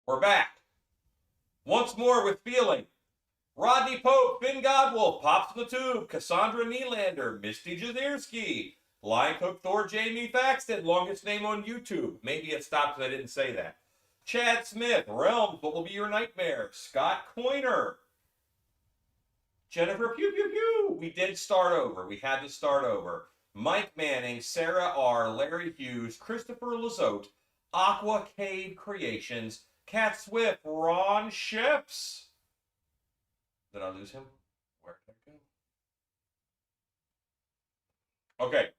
We're back. Once more with feeling. Rodney Pope, Finn Godwolf, Pops in the Tube, Cassandra Nylander, Misty Jazierski, Lion Cook Thor, Jamie Faxton, longest name on YouTube. Maybe it stopped because I didn't say that. Chad Smith, Realms, What Will Be Your Nightmare, Scott Coiner, Jennifer Pew Pew Pew. We did start over. We had to start over. Mike Manning, Sarah R., Larry Hughes, Christopher Lazote, Aqua Cave Creations, Cat Swift, Ron Ships. Did I lose him? Where did I go? Okay.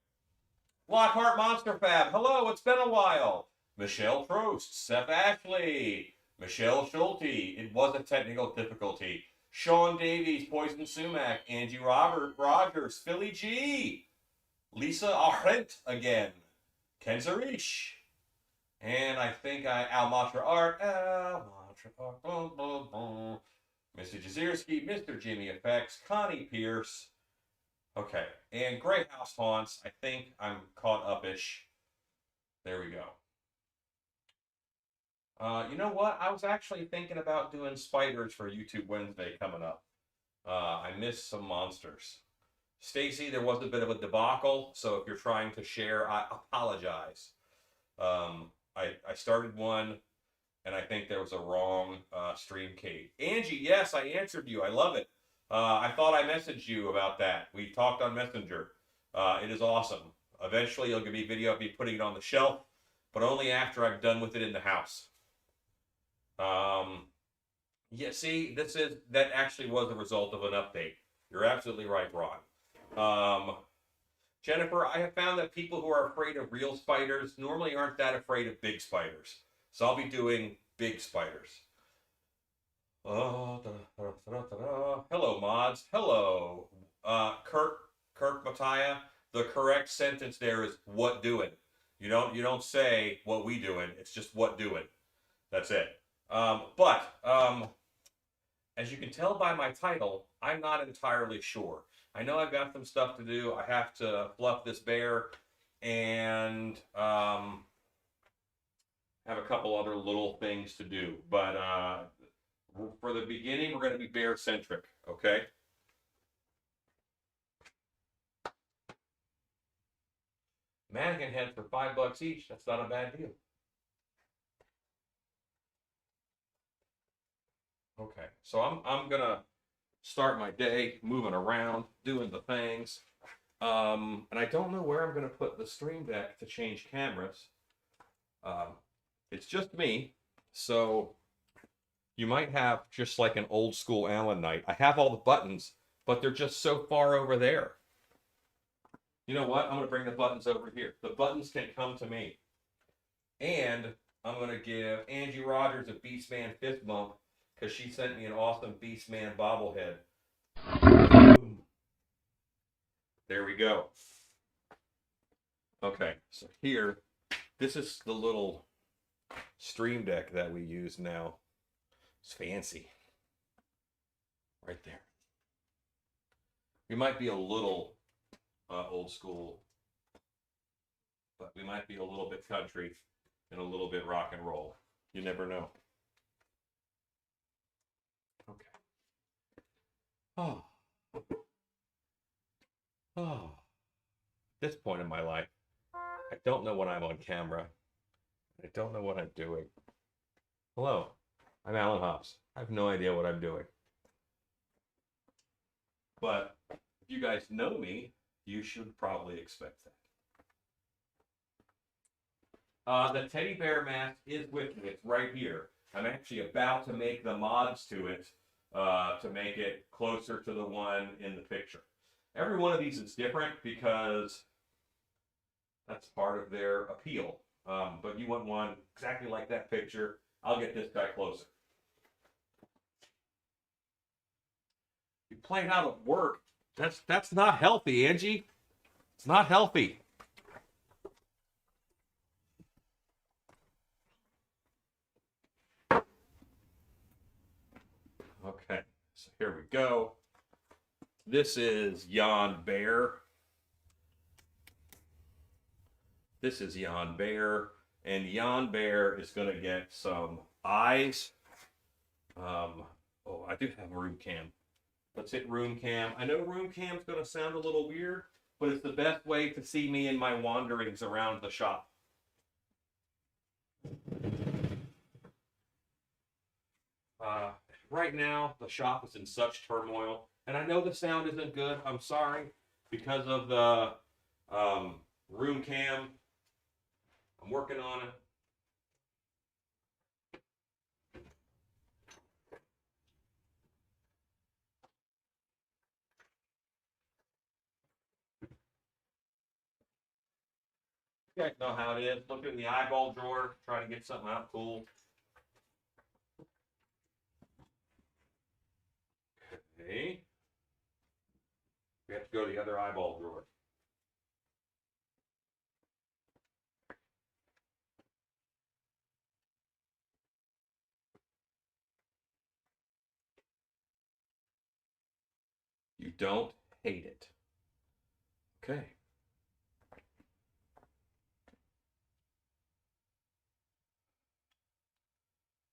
Lockhart Monster Fab. Hello, it's been a while. Michelle Trost, Seth Ashley, Michelle Schulte. It was a technical difficulty. Sean Davies, Poison Sumac, Angie Rogers, Philly G, Lisa Arendt again, Ken Zarish, and I think Al Matra Art, Mr. Jazierski, Mr. Jimmy Effects, Connie Pierce. Okay, and Grey House Haunts. I think I'm caught up-ish. There we go. You know what? I was actually thinking about doing spiders for YouTube Wednesday coming up. I missed some monsters. Stacy, there was a bit of a debacle, so if you're trying to share, I apologize. I started one, and I think there was a wrong stream key. Angie, yes, I answered you. I love it. I thought I messaged you about that. We talked on Messenger. It is awesome. Eventually, it'll give me a video of me putting it on the shelf, but only after I'm done with it in the house. Yeah, see, that actually was the result of an update. You're absolutely right, Ron. Jennifer, I have found that people who are afraid of real spiders normally aren't that afraid of big spiders. So I'll be doing big spiders. Hello, mods. Hello. Kirk Mattia. The correct sentence there is what doing. You don't say what we doing. It's just what doing. That's it. But as you can tell by my title, I'm not entirely sure. I know I've got some stuff to do. I have to fluff this bear and have a couple other little things to do. But for the beginning, we're going to be bear centric, okay? Mannequin heads for $5 each. That's not a bad deal. Okay, so I'm gonna start my day moving around, doing the things. And I don't know where I'm gonna put the stream deck to change cameras. It's just me, so you might have just like an old school Allen night. I have all the buttons, but they're just so far over there. You know what? I'm gonna bring the buttons over here. The buttons can come to me. And I'm gonna give Angie Rogers a Beastman fist bump because she sent me an awesome Beastman bobblehead. There we go. Okay, so here, this is the little stream deck that we use now. It's fancy. Right there. We might be a little old school, but we might be a little bit country and a little bit rock and roll. You never know. Okay. Oh. Oh. At this point in my life, I don't know when I'm on camera. I don't know what I'm doing. Hello, I'm Alan Hobbs. I have no idea what I'm doing. But if you guys know me, you should probably expect that. The teddy bear mask is with me. It's right here. I'm actually about to make the mods to it to make it closer to the one in the picture. Every one of these is different because that's part of their appeal. But you want one exactly like that picture. I'll get this guy closer. You playing out of work. That's not healthy, Angie. It's not healthy. Okay, so here we go. This is Jan Bear. This is Jan Bear. And Jan Bear is going to get some eyes. Oh, I do have room cam. Let's hit room cam. I know room cam's going to sound a little weird, but it's the best way to see me in my wanderings around the shop. Right now, the shop is in such turmoil, and I know the sound isn't good. I'm sorry because of the room cam. I'm working on it. You guys know how it is. Look in the eyeball drawer, trying to get something out cool. Okay. We have to go to the other eyeball drawer. You don't hate it. Okay.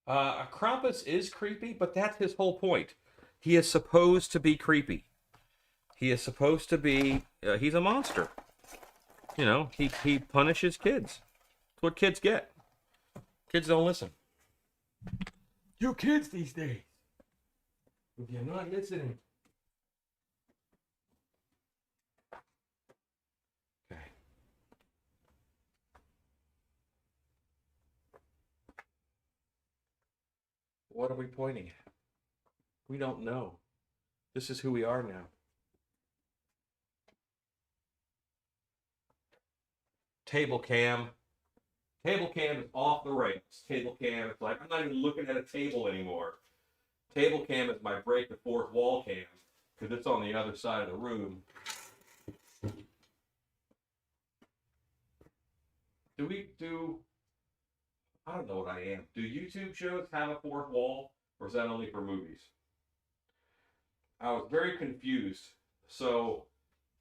Krampus is creepy, but that's his whole point. He is supposed to be creepy. He is supposed to be. He's a monster. You know, he punishes kids. That's what kids get. Kids don't listen. You kids these days. If you're not listening. Okay. What are we pointing at? We don't know. This is who we are now. Table cam. Table cam is off the rails. Table cam, it's like I'm not even looking at a table anymore. Table cam is my break the fourth wall cam because it's on the other side of the room. Do we do? I don't know what I am. Do YouTube shows have a fourth wall, or is that only for movies? I was very confused. So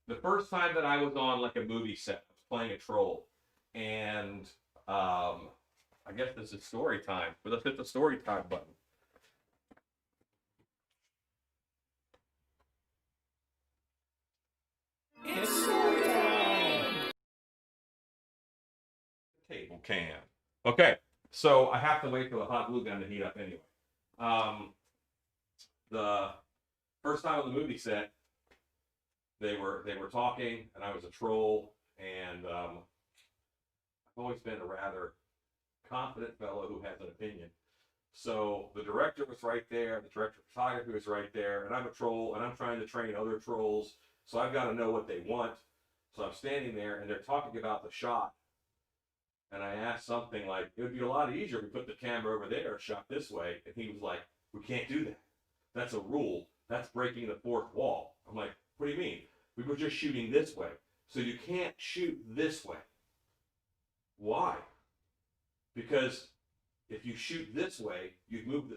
the first time that I was on like a movie set, I was playing a troll, and I guess this is story time. But let's hit the story time button. It's story time. Table cam. Okay, so I have to wait for the hot glue gun to heat up anyway. The first time on the movie set, they were talking, and I was a troll, and I've always been a rather confident fellow who has an opinion. So the director was right there, the director of photography was right there, and I'm a troll, and I'm trying to train other trolls, so I've got to know what they want. So I'm standing there, and they're talking about the shot, and I asked something like, "It would be a lot easier if we put the camera over there, shot this way," and he was like, "We can't do that. That's a rule. That's breaking the fourth wall." I'm like, "What do you mean? We were just shooting this way, so you can't shoot this way." Why? Because if you shoot this way, you'd move.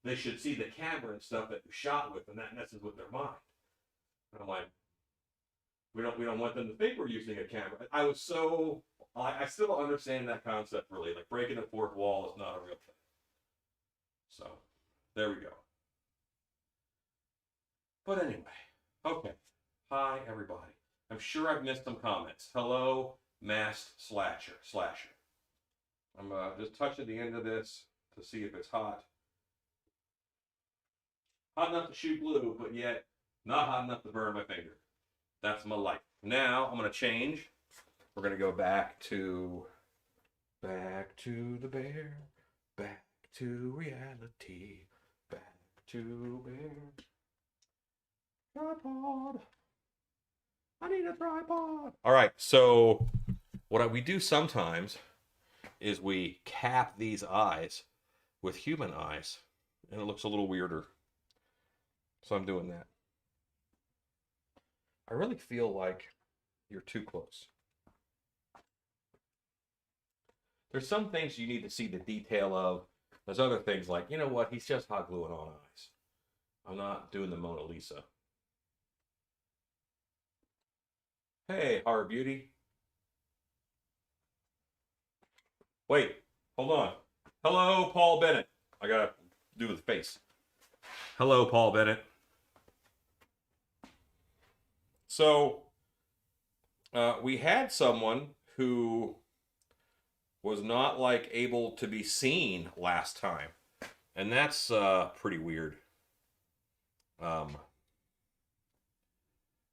They should see the camera and stuff that you shot with, and that messes with their mind. And I'm like, we don't want them to think we're using a camera. I still don't understand that concept really. Like breaking the fourth wall is not a real thing. So there we go. But anyway, okay. Hi everybody. I'm sure I've missed some comments. Hello, masked slasher. I'm just touching the end of this to see if it's hot. Hot enough to shoot glue, but yet not hot enough to burn my finger. That's my life. Now I'm gonna change. We're gonna go back to the bear, back to reality, back to bear. Tripod. I need a tripod. All right, so what we do sometimes is we cap these eyes with human eyes, and it looks a little weirder. So I'm doing that. I really feel like you're too close. There's some things you need to see the detail of. There's other things like, you know what, he's just hot gluing on eyes. I'm not doing the Mona Lisa. Hey, Horror Beauty. Wait, hold on. Hello, Paul Bennett. I gotta do the face. Hello, Paul Bennett. So, we had someone who was not like able to be seen last time, and that's pretty weird. Um,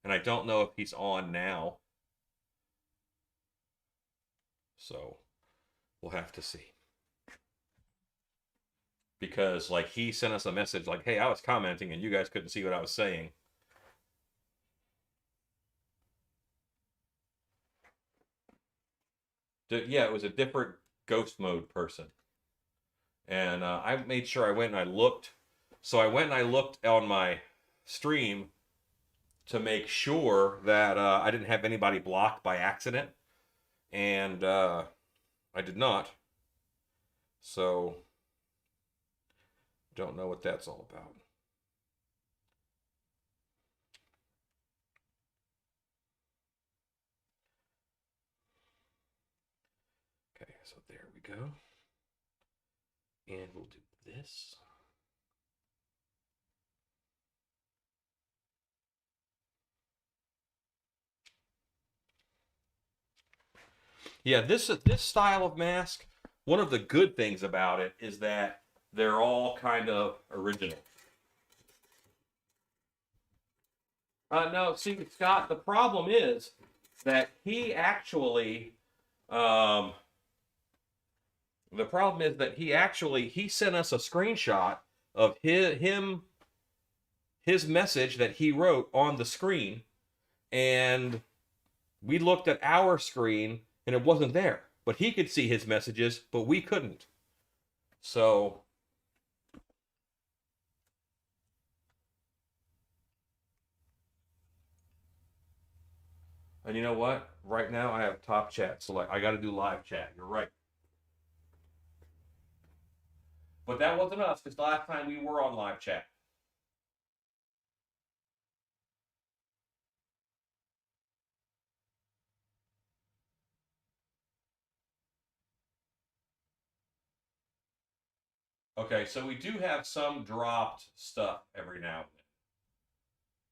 and I don't know if he's on now, so we'll have to see. Because like he sent us a message like, "Hey, I was commenting and you guys couldn't see what I was saying." Yeah, it was a different ghost mode person. And I made sure I went and I looked. So I went and I looked on my stream to make sure that I didn't have anybody blocked by accident, and I did not. So don't know what that's all about. Okay, so there we go. And we'll do this. Yeah, this style of mask, one of the good things about it is that they're all kind of original. No, see, Scott, the problem is that he actually, um, the problem is that he sent us a screenshot of his message that he wrote on the screen, and we looked at our screen and it wasn't there. But he could see his messages, but we couldn't. So, and you know what? Right now I have top chat, so like I got to do live chat. You're right. But that wasn't us because last time we were on live chat. Okay, so we do have some dropped stuff every now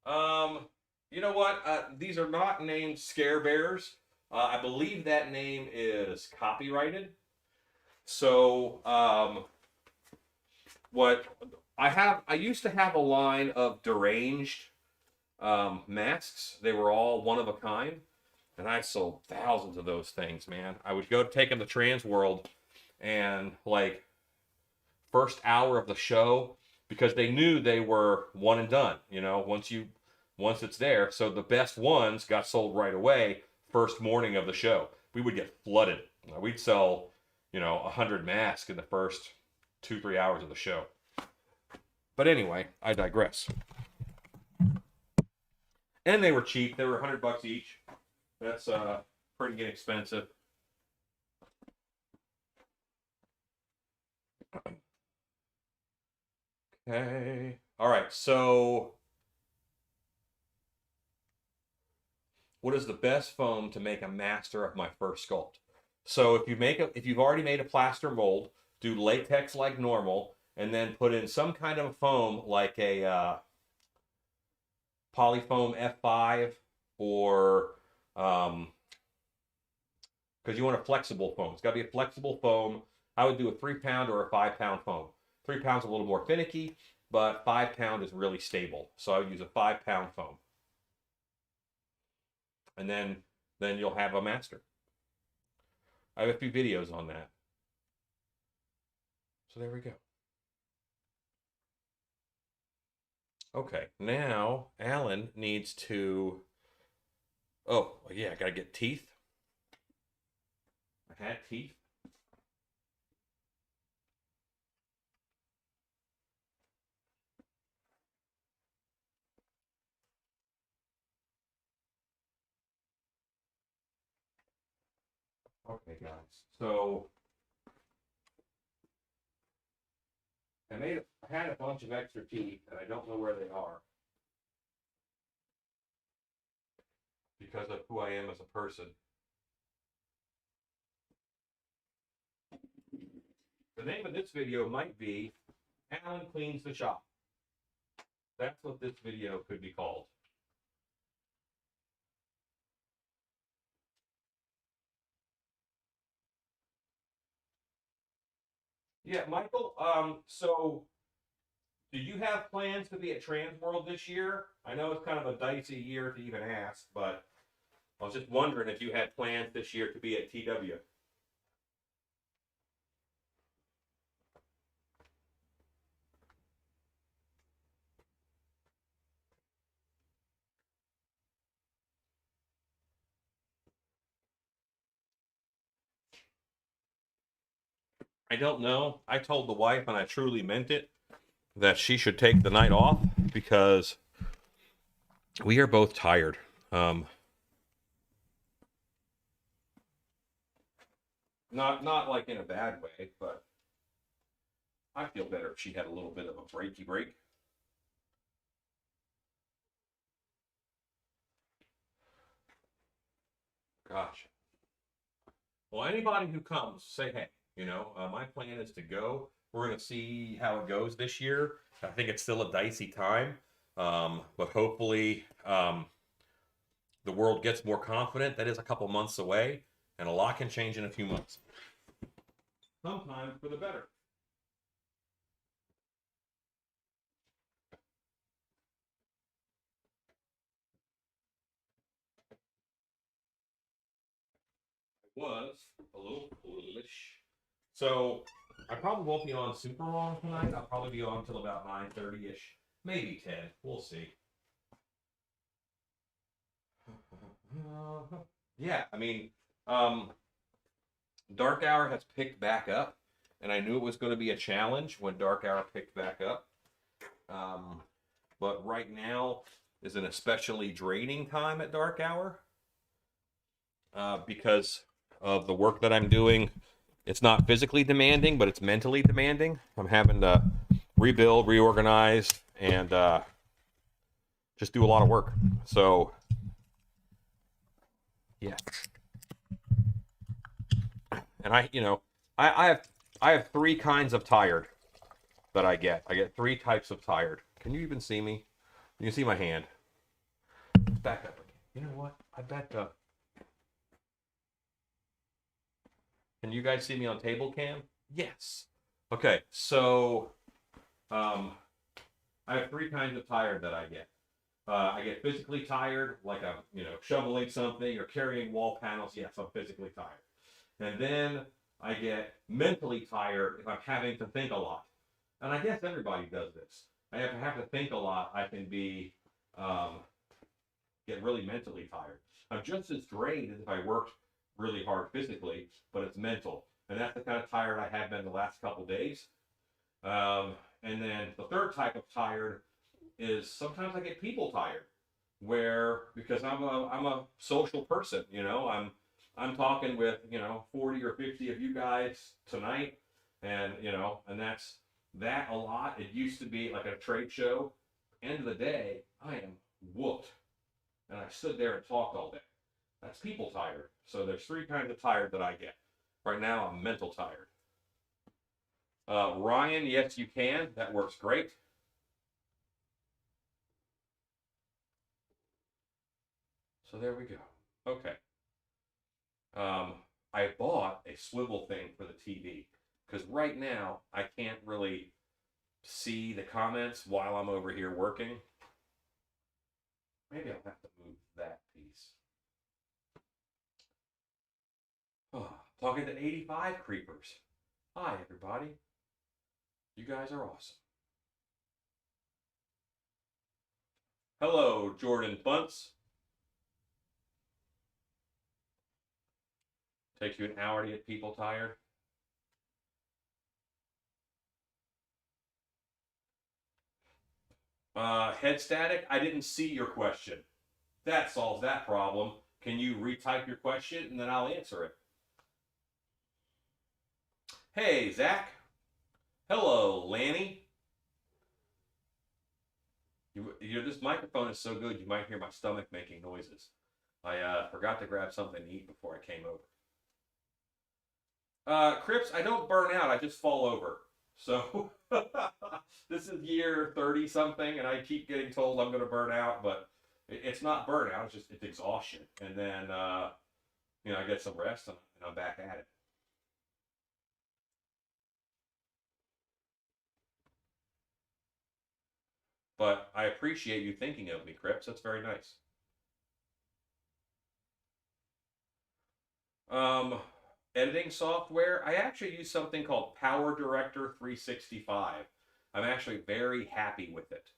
and then. You know what? These are not named Scare Bears. I believe that name is copyrighted. So, what I used to have a line of deranged masks. They were all one of a kind, and I sold thousands of those things, man. I would go take them to Trans World, and like first hour of the show, because they knew they were one and done. You know, once it's there. So the best ones got sold right away. First morning of the show, we would get flooded. We'd sell, 100 masks in the first 2-3 hours of the show. But anyway, I digress. And they were cheap. They were $100 each. That's pretty inexpensive. Okay. All right. So, what is the best foam to make a master of my first sculpt? So, if you've already made a plaster mold, do latex like normal, and then put in some kind of foam like a Polyfoam F5 or because you want a flexible foam. It's got to be a flexible foam. I would do a 3 pound or a 5 pound foam. 3 pounds a little more finicky, but 5 pound is really stable. So I would use a 5 pound foam, and then you'll have a master. I have a few videos on that. So there we go. Okay, now Alan needs to. Oh yeah, I gotta get teeth. I had teeth. Okay, guys. So I had a bunch of extra teeth, and I don't know where they are because of who I am as a person. The name of this video might be Alan Cleans the Shop. That's what this video could be called. Yeah, Michael, so do you have plans to be at Transworld this year? I know it's kind of a dicey year to even ask, but I was just wondering if you had plans this year to be at TW. I don't know. I told the wife, and I truly meant it, that she should take the night off because we are both tired. Not like in a bad way, but I feel better if she had a little bit of a breaky break. Gosh. Well, anybody who comes, say hey. My plan is to go. We're going to see how it goes this year. I think it's still a dicey time, but hopefully the world gets more confident. That is a couple months away, and a lot can change in a few months. Sometimes for the better. I was a little foolish. So I probably won't be on super long tonight. I'll probably be on until about 9:30ish, maybe 10. We'll see. Yeah, I mean, Dark Hour has picked back up, and I knew it was going to be a challenge when Dark Hour picked back up. But right now is an especially draining time at Dark Hour because of the work that I'm doing. It's not physically demanding, but it's mentally demanding. I'm having to rebuild, reorganize, and just do a lot of work. So, yeah. And I have three kinds of tired that I get. I get three types of tired. Can you even see me? You can see my hand. Let's back up again. You know what? I bet. Can you guys see me on table cam? Yes. Okay, so I have three kinds of tired that I get. I get physically tired, like I'm, shoveling something or carrying wall panels. Yes, I'm physically tired. And then I get mentally tired if I'm having to think a lot. And I guess everybody does this. I have to think a lot. I can be get really mentally tired. I'm just as drained as if I worked really hard physically, but it's mental. And that's the kind of tired I have been the last couple days. And then the third type of tired is sometimes I get people tired, where because I'm a social person, I'm talking with 40 or 50 of you guys tonight, and and that's that a lot. It used to be like a trade show. End of the day, I am whooped, and I stood there and talked all day. That's people tired. So there's three kinds of tired that I get. Right now, I'm mental tired. Ryan, yes, you can. That works great. So there we go. Okay. I bought a swivel thing for the TV because right now I can't really see the comments while I'm over here working. Maybe I'll have to move that piece. Oh, talking to 85 creepers. Hi, everybody. You guys are awesome. Hello, Jordan Bunce. Takes you an hour to get people tired. Head static, I didn't see your question. That solves that problem. Can you retype your question and then I'll answer it? Hey, Zach. Hello, Lanny. This microphone is so good you might hear my stomach making noises. I forgot to grab something to eat before I came over. Crips, I don't burn out. I just fall over. So this is year 30 something, and I keep getting told I'm going to burn out, but it's not burnout. It's exhaustion. And then, I get some rest and I'm back at it. But I appreciate you thinking of me, Crips. That's very nice. Um, Editing software, I actually use something called Power Director 365. I'm actually very happy with it.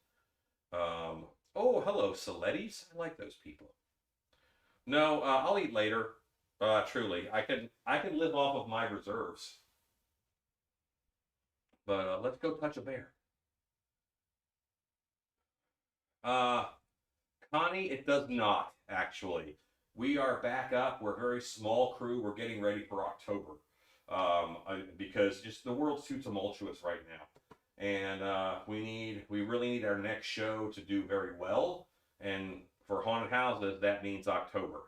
Um, oh, hello, Celettis. I like those people. No, I'll eat later. Truly, I can live off of my reserves. But let's go touch a bear. Uh, Connie, it does not actually. We are back up. We're a very small crew. We're getting ready for October, because just the world's too tumultuous right now, and we really need our next show to do very well. And for haunted houses, that means October.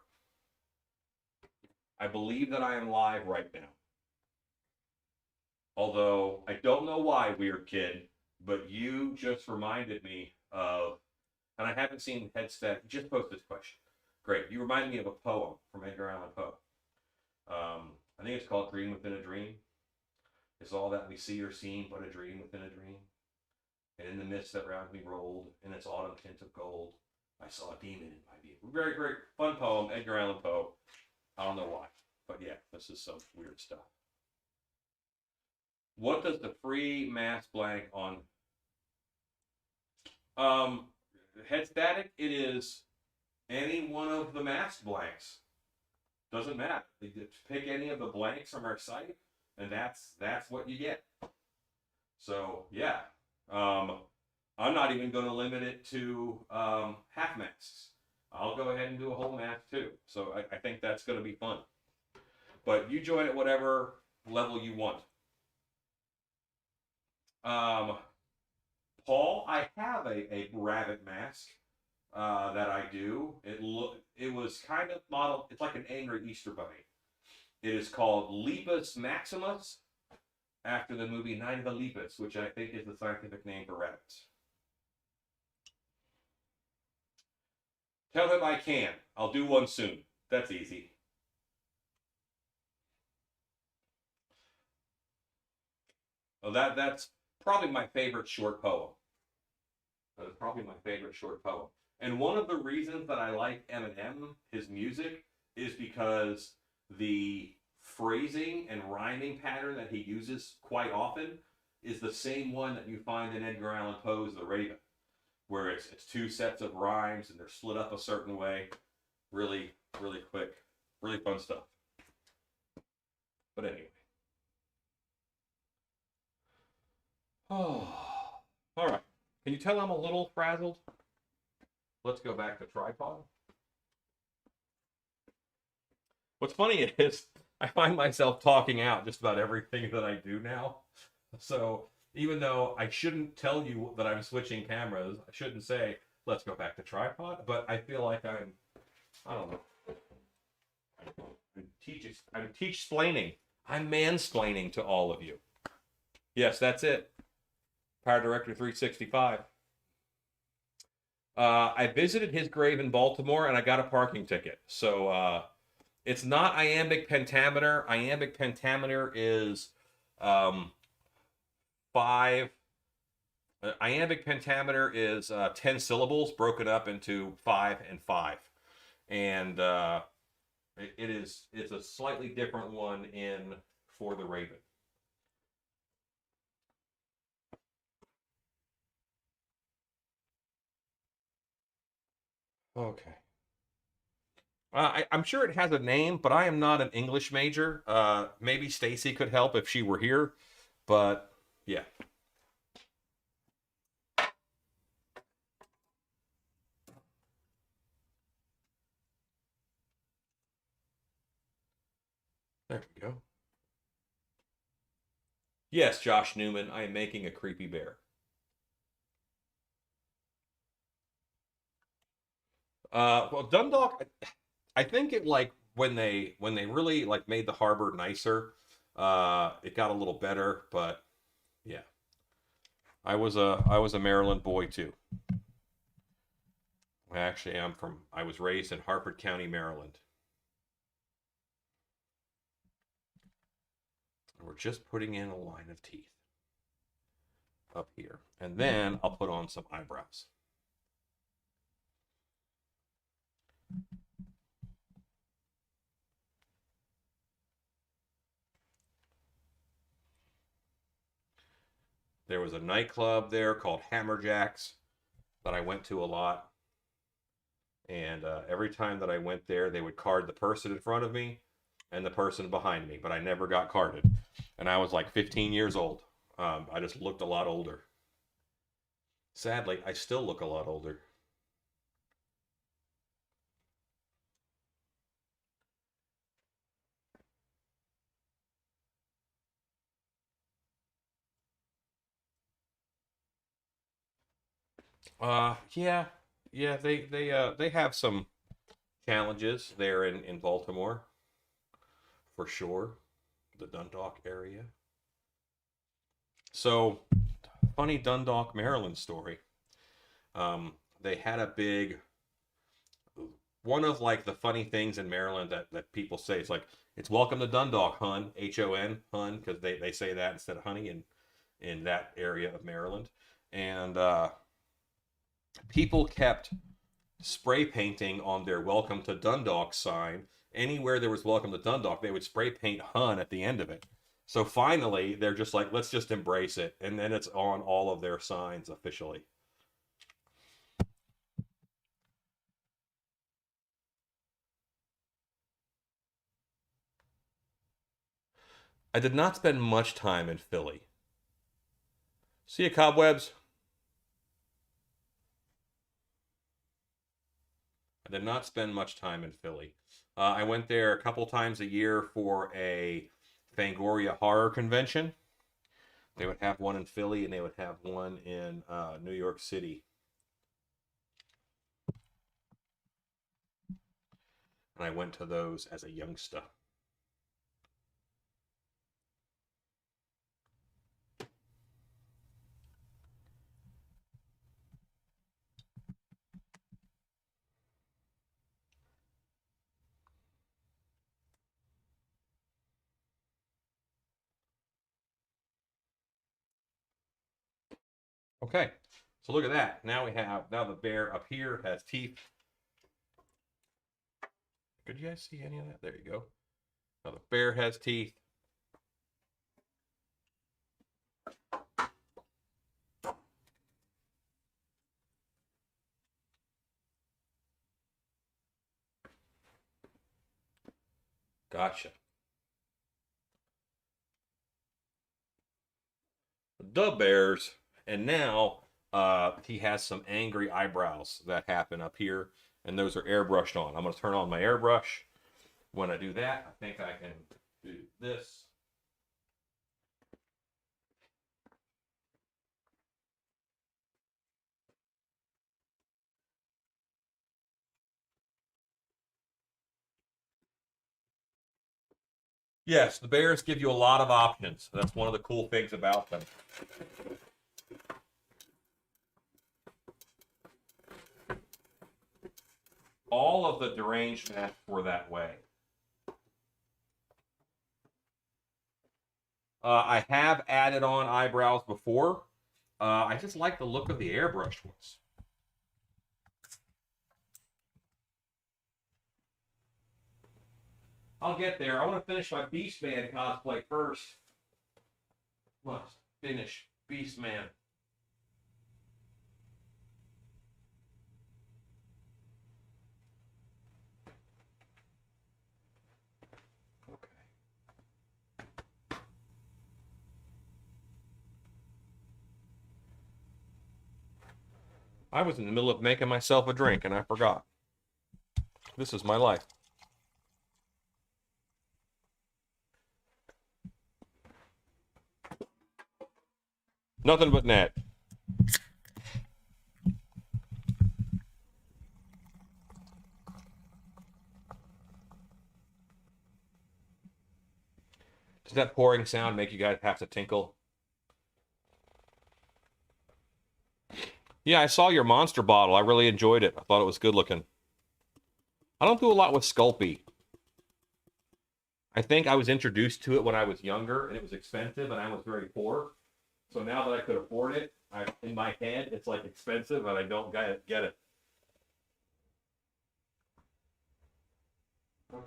I believe that I am live right now. Although I don't know why, weird kid, but you just reminded me of, and I haven't seen Headstack. You just posted this question. Great. You remind me of a poem from Edgar Allan Poe. I think it's called Dream Within a Dream. It's all that we see or seen but a dream within a dream. And in the mist that round me rolled, in its autumn tint of gold, I saw a demon in my view. Very, very fun poem, Edgar Allan Poe. I don't know why, but yeah, this is some weird stuff. What does the free mass blank on um, head static? It is any one of the mask blanks. Doesn't matter. You pick any of the blanks from our site, and that's what you get. So yeah, um, I'm not even going to limit it to half masks. I'll go ahead and do a whole mask too. So I think that's going to be fun. But you join at whatever level you want. Um, Paul, I have a rabbit mask that I do. It was kind of modeled. It's like an angry Easter bunny. It is called Lepus maximus, after the movie Night of the Lepus, which I think is the scientific name for rabbits. Tell him I can. I'll do one soon. That's easy. Well, that's probably my favorite short poem. That is probably my favorite short poem. And one of the reasons that I like Eminem, his music, is because the phrasing and rhyming pattern that he uses quite often is the same one that you find in Edgar Allan Poe's The Raven, where it's two sets of rhymes and they're split up a certain way. Really, really quick, really fun stuff. But anyway. Oh, all right. Can you tell I'm a little frazzled? Let's go back to tripod. What's funny is I find myself talking out just about everything that I do now. So even though I shouldn't tell you that I'm switching cameras, I shouldn't say let's go back to tripod. But I feel like I don't know. I'm teach splaining. I'm mansplaining to all of you. Yes, that's it. Power Director 365. I visited his grave in Baltimore and I got a parking ticket. So it's not iambic pentameter. Iambic pentameter is um, five. Iambic pentameter is 10 syllables broken up into 5 and 5. And it's a slightly different one in For the Raven. Okay. I'm sure it has a name, but I am not an English major. Maybe Stacy could help if she were here, but yeah. There we go. Yes, Josh Newman, I am making a creepy bear. Well, Dundalk, I think it like when they really like made the harbor nicer. It got a little better, but yeah, I was a Maryland boy too. Actually, I was raised in Harford County, Maryland. We're just putting in a line of teeth up here, and then I'll put on some eyebrows. There was a nightclub there called Hammerjacks that I went to a lot. And every time that I went there, they would card the person in front of me and the person behind me, but I never got carded. And I was like 15 years old. I just looked a lot older. Sadly, I still look a lot older. Yeah, yeah. They have some challenges there in Baltimore for sure, the Dundalk area. So, funny Dundalk, Maryland story. They had a big one of like the funny things in Maryland that people say is like it's welcome to Dundalk, hun, Hun, because they say that instead of honey in that area of Maryland, and people kept spray painting on their welcome to Dundalk sign. Anywhere there was welcome to Dundalk, they would spray paint hun at the end of it. So finally, they're just like, let's just embrace it, and then it's on all of their signs officially. I did not spend much time in Philly. See you, cobwebs. I did not spend much time in Philly. I went there a couple times a year for a Fangoria horror convention. They would have one in Philly and they would have one in New York City. And I went to those as a youngster. Okay, so look at that. Now the bear up here has teeth. Could you guys see any of that? There you go. Now the bear has teeth. Gotcha. The bears. And now he has some angry eyebrows that happen up here, and those are airbrushed on. I'm going to turn on my airbrush. When I do that, I think I can do this. Yes, the bears give you a lot of options. That's one of the cool things about them. All of the deranged masks were that way. I have added on eyebrows before. I just like the look of the airbrushed ones. I'll get there. I want to finish my Beastman cosplay first. Must finish Beastman. Okay. I was in the middle of making myself a drink and I forgot. This is my life. Nothing but net. Does that pouring sound make you guys have to tinkle? Yeah, I saw your monster bottle. I really enjoyed it. I thought it was good looking. I don't do a lot with Sculpey. I think I was introduced to it when I was younger, and it was expensive, and I was very poor. So now that I could afford it, in my head, it's like expensive, and I don't get it. Okay.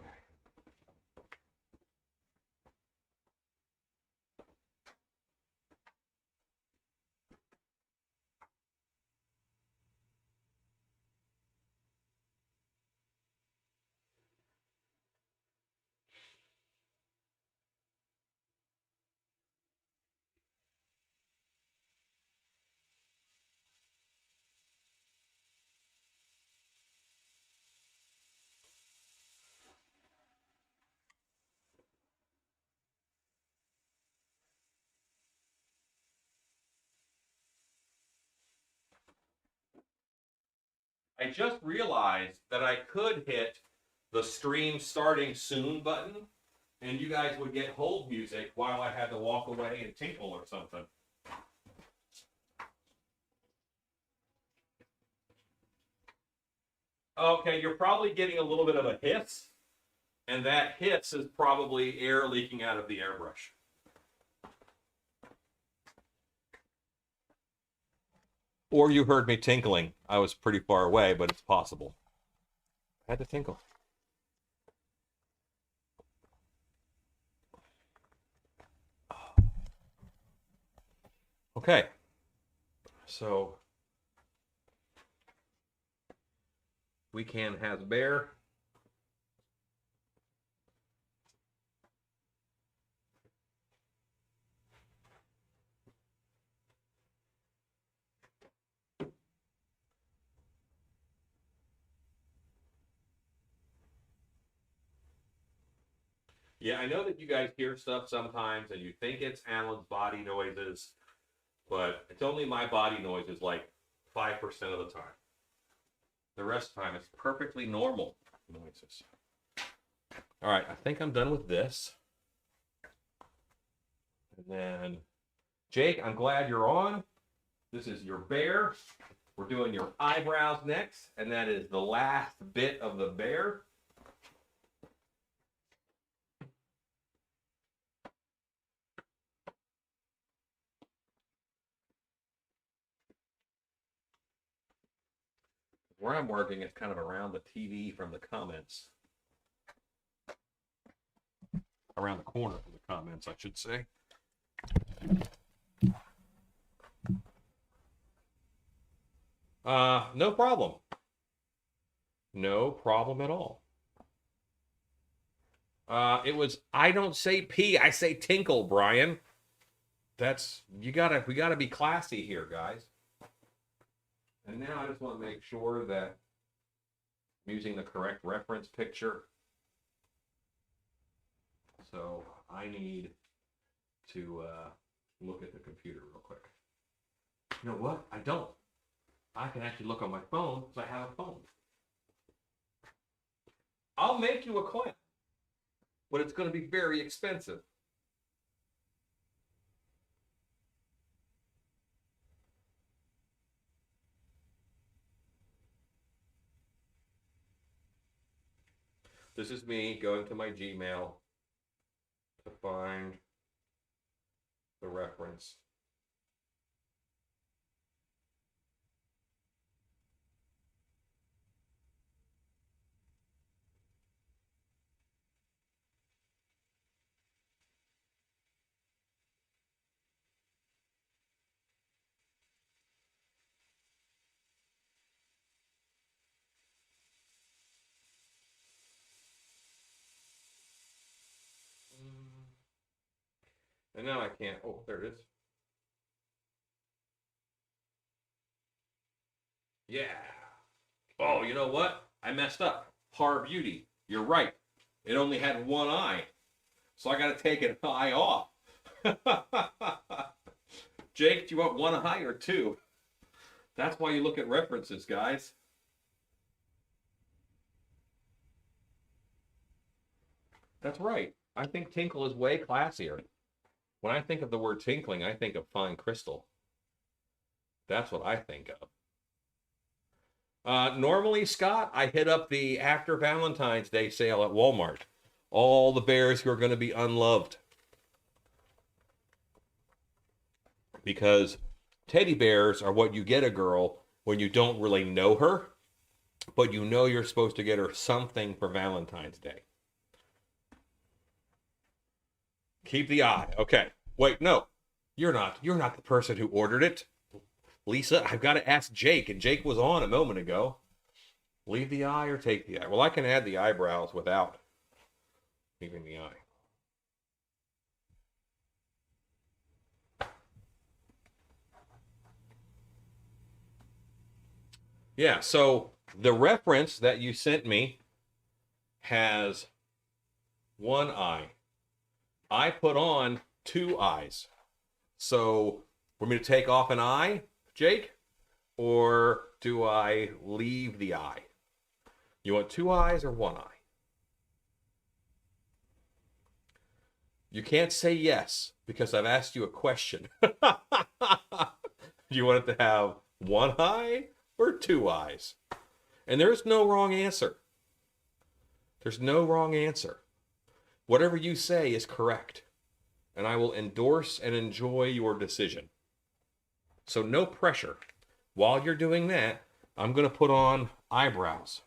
I just realized that I could hit the stream starting soon button, and you guys would get hold music while I had to walk away and tinkle or something. Okay, you're probably getting a little bit of a hiss, and that hiss is probably air leaking out of the airbrush. Or you heard me tinkling. I was pretty far away, but it's possible. I had to tinkle. Okay. So Weekend has bear. Yeah, I know that you guys hear stuff sometimes and you think it's Alan's body noises, but it's only my body noises like 5% of the time. The rest of the time, it's perfectly normal noises. All right, I think I'm done with this. And then, Jake, I'm glad you're on. This is your bear. We're doing your eyebrows next, and that is the last bit of the bear. Where I'm working is kind of around the TV from the comments. Around the corner from the comments, I should say. No problem. No problem at all. It was, I don't say pee, I say tinkle, Brian. That's, we gotta be classy here, guys. And now I just want to make sure that I'm using the correct reference picture. So I need to look at the computer real quick. You know what? I don't. I can actually look on my phone because I have a phone. I'll make you a coin, but it's going to be very expensive. This is me going to my Gmail to find the reference. And now I can't. Oh, there it is. Yeah. Oh, you know what? I messed up. Horror Beauty. You're right. It only had one eye. So I got to take an eye off. Jake, do you want one eye or two? That's why you look at references, guys. That's right. I think tinkle is way classier. When I think of the word tinkling, I think of fine crystal. That's what I think of. Normally, Scott, I hit up the after Valentine's Day sale at Walmart. All the bears who are going to be unloved. Because teddy bears are what you get a girl when you don't really know her, but you know you're supposed to get her something for Valentine's Day. Keep the eye. Okay. Wait, no. You're not the person who ordered it. Lisa, I've got to ask Jake, and Jake was on a moment ago. Leave the eye or take the eye? Well, I can add the eyebrows without leaving the eye. Yeah, so the reference that you sent me has one eye. I put on two eyes. So, want me to take off an eye, Jake? Or do I leave the eye? You want two eyes or one eye? You can't say yes because I've asked you a question. Do you want it to have one eye or two eyes? And there's no wrong answer. There's no wrong answer. Whatever you say is correct. And I will endorse and enjoy your decision. So no pressure. While you're doing that, I'm going to put on eyebrows.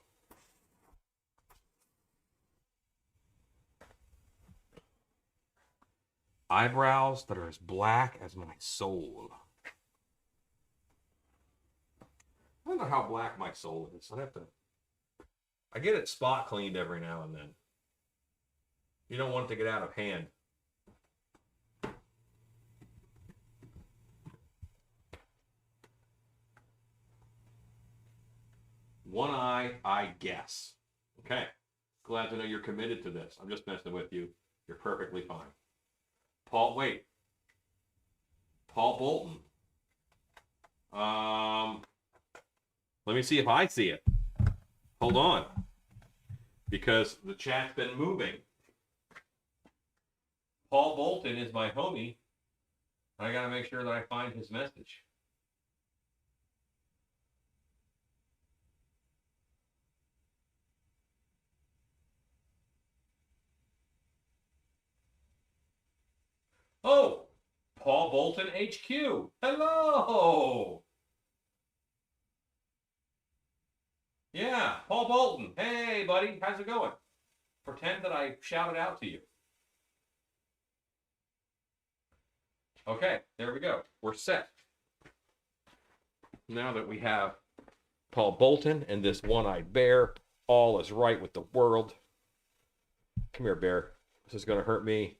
Eyebrows that are as black as my soul. I don't know how black my soul is. I get it spot cleaned every now and then. You don't want it to get out of hand. One eye, I guess. Okay. Glad to know you're committed to this. I'm just messing with you. You're perfectly fine. Paul Bolton. Let me see if I see it. Hold on. Because the chat's been moving. Paul Bolton is my homie. I gotta make sure that I find his message. Oh, Paul Bolton HQ. Hello. Yeah, Paul Bolton. Hey, buddy. How's it going? Pretend that I shouted out to you. Okay, there we go. We're set. Now that we have Paul Bolton and this one-eyed bear, all is right with the world. Come here, bear. This is going to hurt me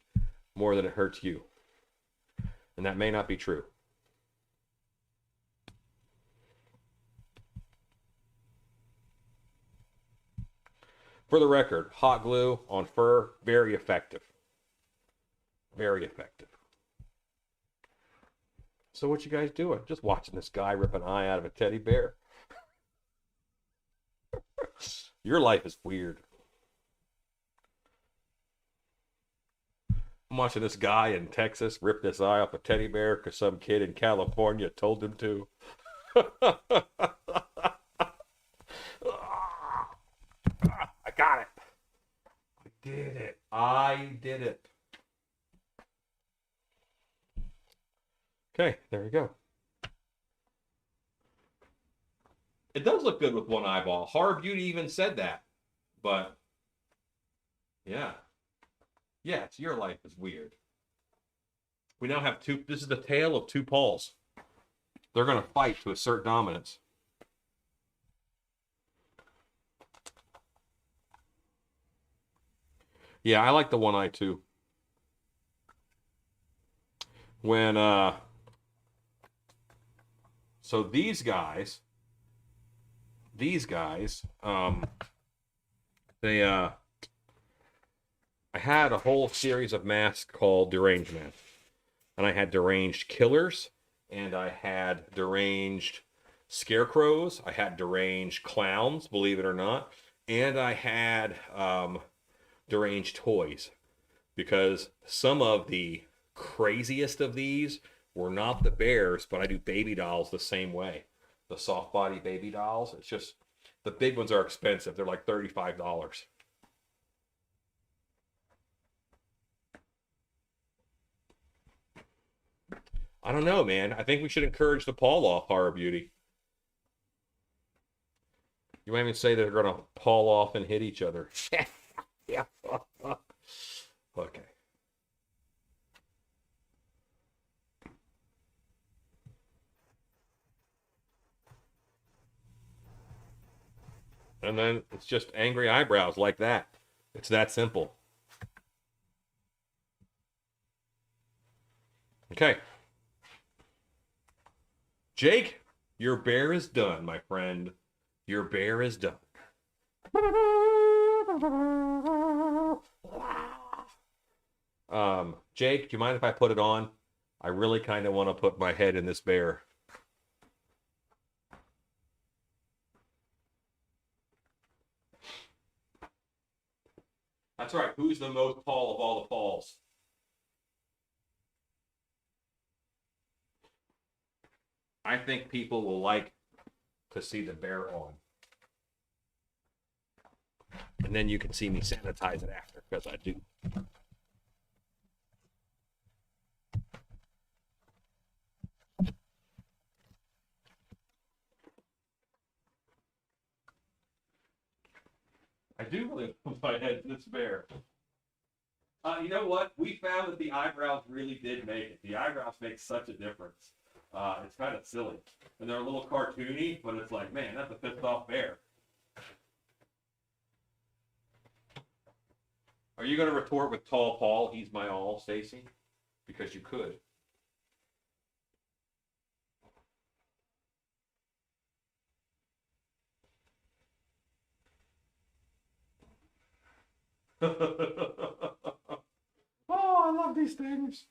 more than it hurts you. And that may not be true. For the record, hot glue on fur, very effective. Very effective. So what you guys doing? Just watching this guy rip an eye out of a teddy bear? Your life is weird. I'm watching this guy in Texas rip this eye off a teddy bear because some kid in California told him to. I got it. I did it. I did it. Okay, there we go. It does look good with one eyeball. Horror Beauty even said that. But, yeah. Yeah, it's your life is weird. We now have two. This is the tale of two Pauls. They're going to fight to assert dominance. Yeah, I like the one eye too. When, so these guys, they, I had a whole series of masks called Deranged Mask. And I had deranged killers, and I had deranged scarecrows, I had deranged clowns, believe it or not, and I had deranged toys. because some of the craziest of these were not the bears, but I do baby dolls the same way. The soft body baby dolls. It's just the big ones are expensive. They're like $35. I don't know, man. I think we should encourage the Paul off horror beauty. You might even say they're going to Paul off and hit each other. Yeah. Okay. And then it's just angry eyebrows like that. It's that simple. Okay. Jake, your bear is done, my friend. Your bear is done. Jake, do you mind if I put it on? I really kind of want to put my head in this bear. That's right. Who's the most Paul of all the Pauls? I think people will like to see the bear on. And then you can see me sanitize it after, because I do. I do really put my head in this bear. You know what? We found that the eyebrows really did make it. The eyebrows make such a difference. It's kind of silly. And they're a little cartoony, but it's like, man, that's a pissed off bear. Are you going to retort with Tall Paul, he's my all, Stacy? Because you could. Oh, I love these things.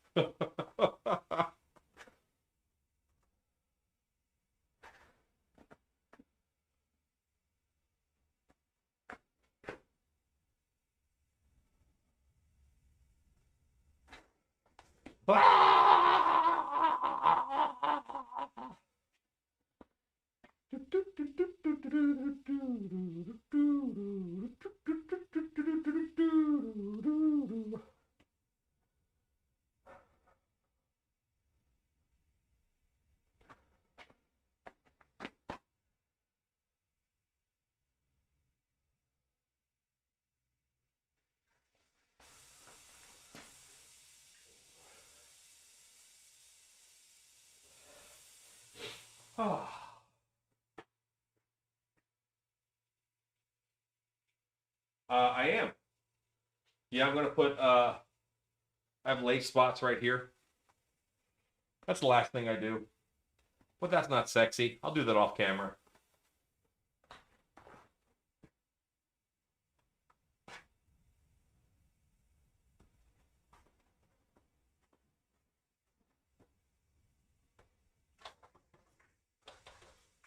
I am. Yeah, I'm gonna put. I have lace spots right here. That's the last thing I do. But that's not sexy. I'll do that off camera.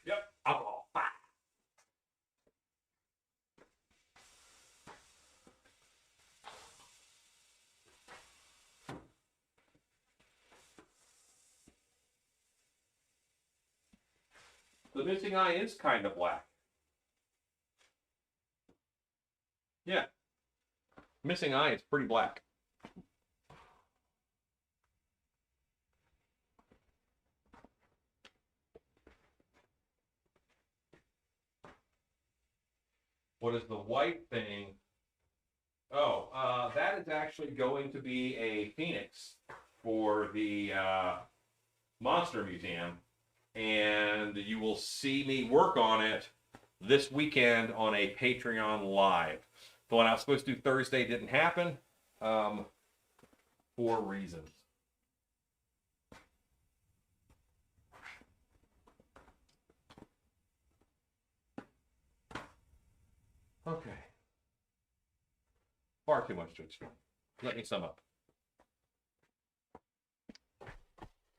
Yep, alcohol. Ah. The missing eye is kind of black. Yeah, missing eye is pretty black. What is the white thing? Oh, that is actually going to be a phoenix for the Monster Museum. And you will see me work on it this weekend on a Patreon Live. The one I was supposed to do Thursday didn't happen for reasons. Okay. Far too much to explain. Let me sum up.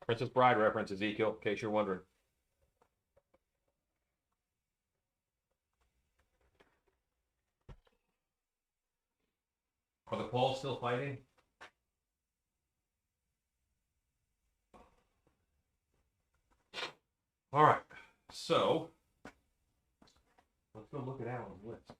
Princess Bride reference, Ezekiel, in case you're wondering. Are the Pauls still fighting? All right, so let's go look at Alan's list.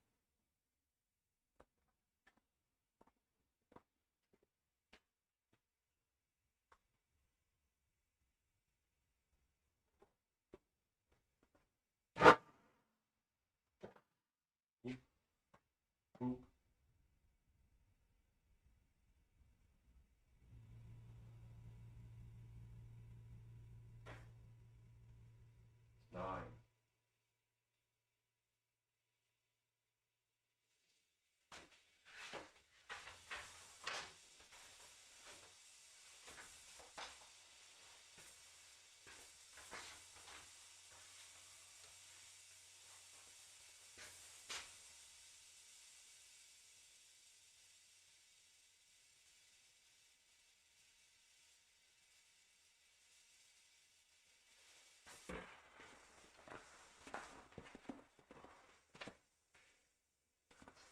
Oop. 9.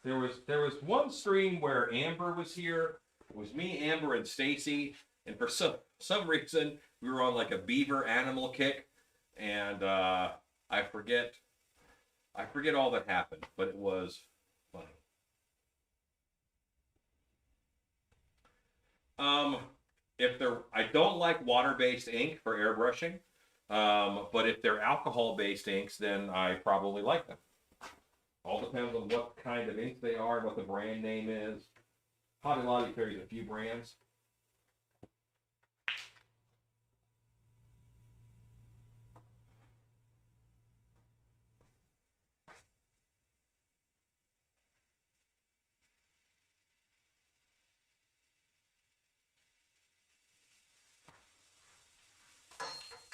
There was one stream where Amber was here. It was me, Amber, and Stacy, and for some reason we were on like a beaver animal kick, and I forget all that happened, but it was funny. If they're, I don't like water-based ink for airbrushing, but if they're alcohol-based inks, then I probably like them. All depends on what kind of ink they are and what the brand name is. Hobby Lobby carries a few brands.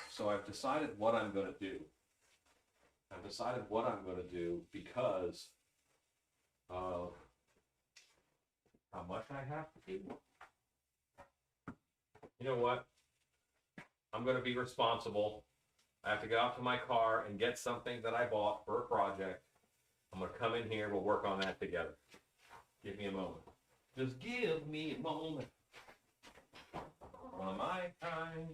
So I've decided what I'm going to do. I've decided what I'm going to do because of how much I have to do. You know what? I'm going to be responsible. I have to go out to my car and get something that I bought for a project. I'm going to come in here. We'll work on that together. Give me a moment. Just give me a moment. On my time.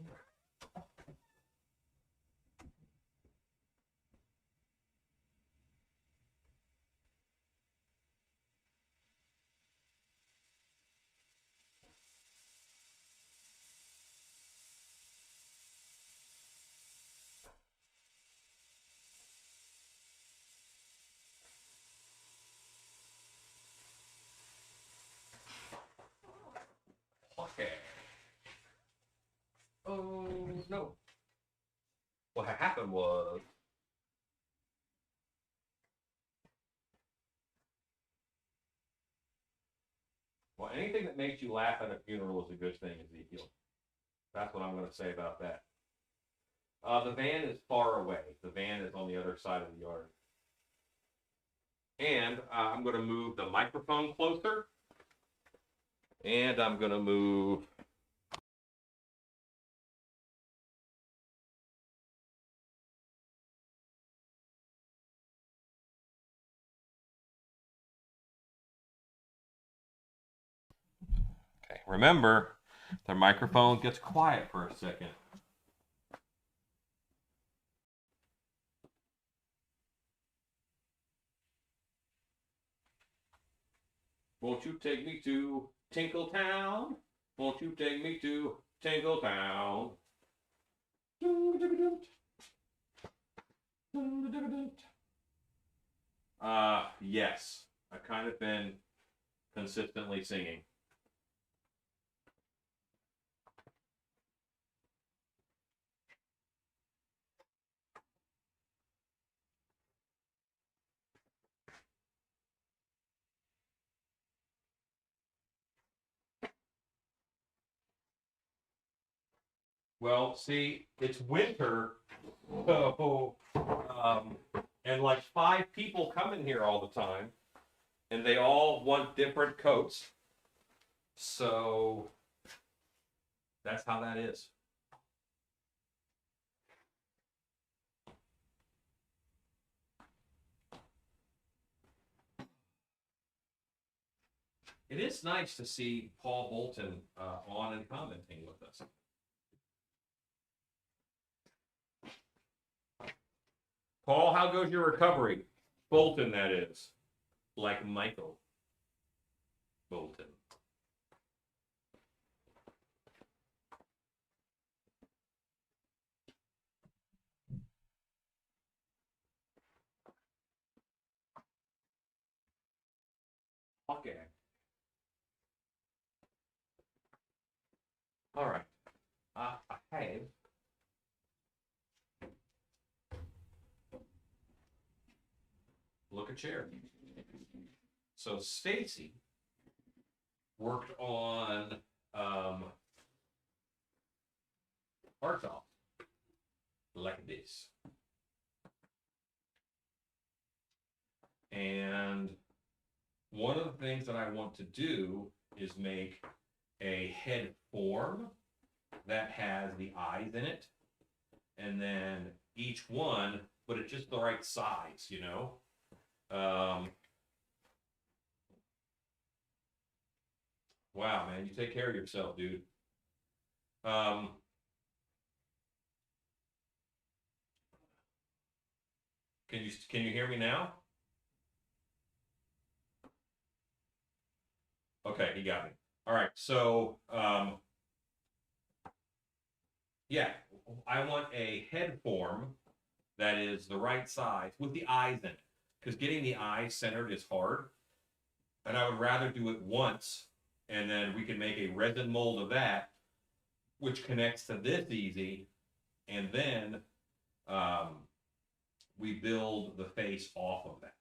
Okay. Oh, no. What happened was, well, anything that makes you laugh at a funeral is a good thing, Ezekiel. That's what I'm going to say about that. The van is far away. The van is on the other side of the yard. And I'm going to move the microphone closer. And I'm going to move okay, remember, the microphone gets quiet for a second. Won't you take me to Tinkletown? Won't you take me to Tinkletown? Yes. I've kind of been consistently singing. Well, see, it's winter, so and like 5 people come in here all the time, and they all want different coats. So that's how that is. It is nice to see Paul Bolton on and commenting with us. Paul, how goes your recovery? Bolton, that is. Like Michael Bolton. Okay. All right. I have look a chair. So Stacy worked on art off like this. And one of the things that I want to do is make a head form that has the eyes in it. And then each one, but it's just the right size, you know? Wow, man, you take care of yourself, dude. Can you hear me now? Okay, he got me. All right, so yeah, I want a head form that is the right size with the eyes in it, because getting the eyes centered is hard, and I would rather do it once, and then we can make a resin mold of that, which connects to this easy, and then we build the face off of that.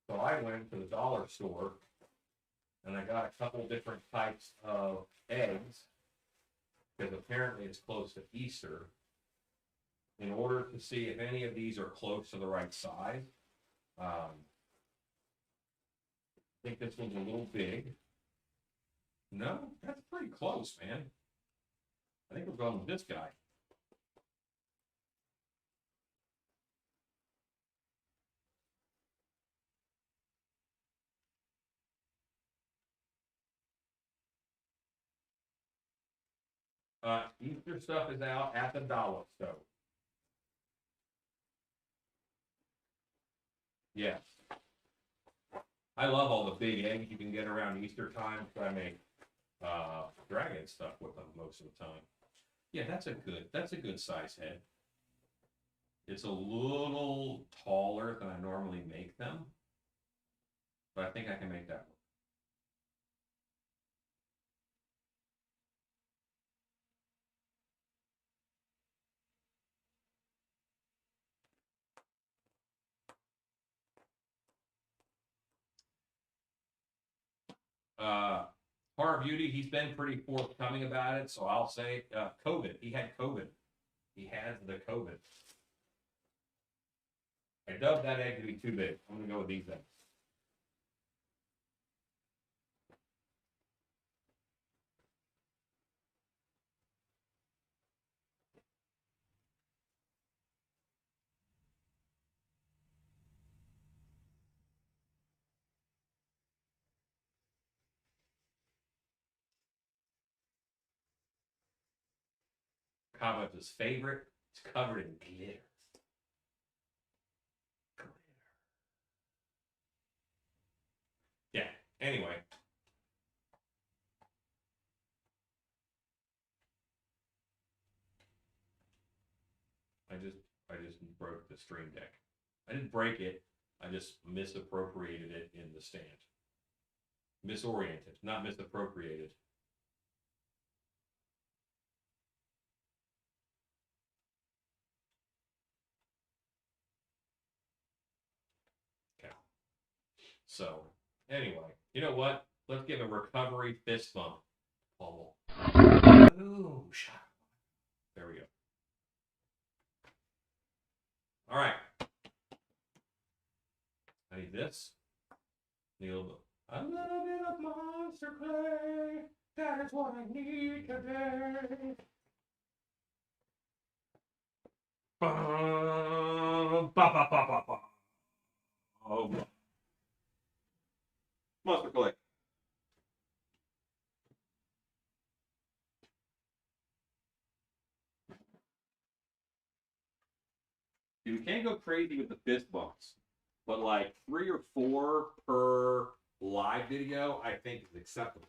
So I went to the dollar store and I got a couple different types of eggs because apparently it's close to Easter, in order to see if any of these are close to the right size. I think this one's a little big. No, that's pretty close, man. I think we're going with this guy. Easter stuff is out at the dollar store. Yes. I love all the big eggs you can get around Easter time, so I make dragon stuff with them most of the time. Yeah, that's a good size head. It's a little taller than I normally make them, but I think I can make that one. Horror Beauty, he's been pretty forthcoming about it, so I'll say COVID. He had COVID. He has the COVID. I dubbed that egg to be too big. I'm gonna go with these eggs. Commenter's favorite. It's covered in glitter. Yeah. Anyway. I just broke the Stream Deck. I didn't break it. I just misappropriated it in the stand. Misoriented, not misappropriated. Okay. So, anyway, you know what? Let's give a recovery fist bump. Paul. Ooh, shot. There we go. All right. I need this. Need a little bit of Monster Clay. That is what I need today. Ba, ba, ba, ba, ba. Oh, Monster Clay. You can can go crazy with the fist bumps, but like 3 or 4 per live video, I think is acceptable.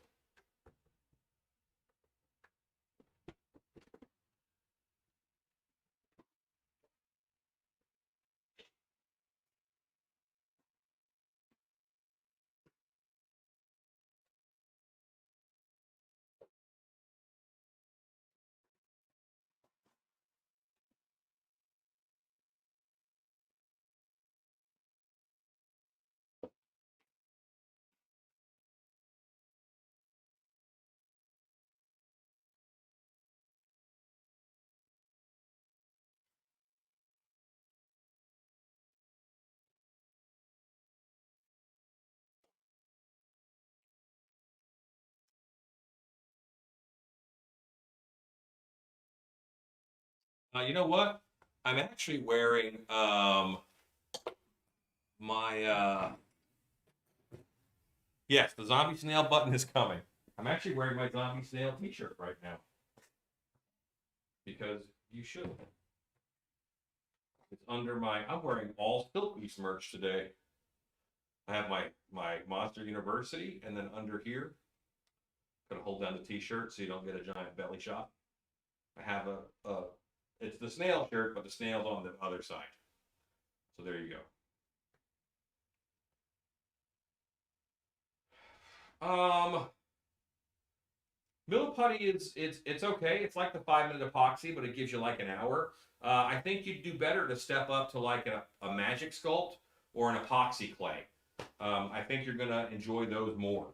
You know what? I'm actually wearing my yes, the zombie snail button is coming. I'm actually wearing my zombie snail t-shirt right now because you should. It's under my. I'm wearing all Silk Beast merch today. I have my Monster University, and then under here, gonna hold down the t-shirt so you don't get a giant belly shot. I have a it's the snail shirt, but the snail's on the other side. So there you go. Mill putty is it's okay. It's like the 5 minute epoxy, but it gives you like an hour. I think you'd do better to step up to like a magic sculpt or an epoxy clay. I think you're gonna enjoy those more.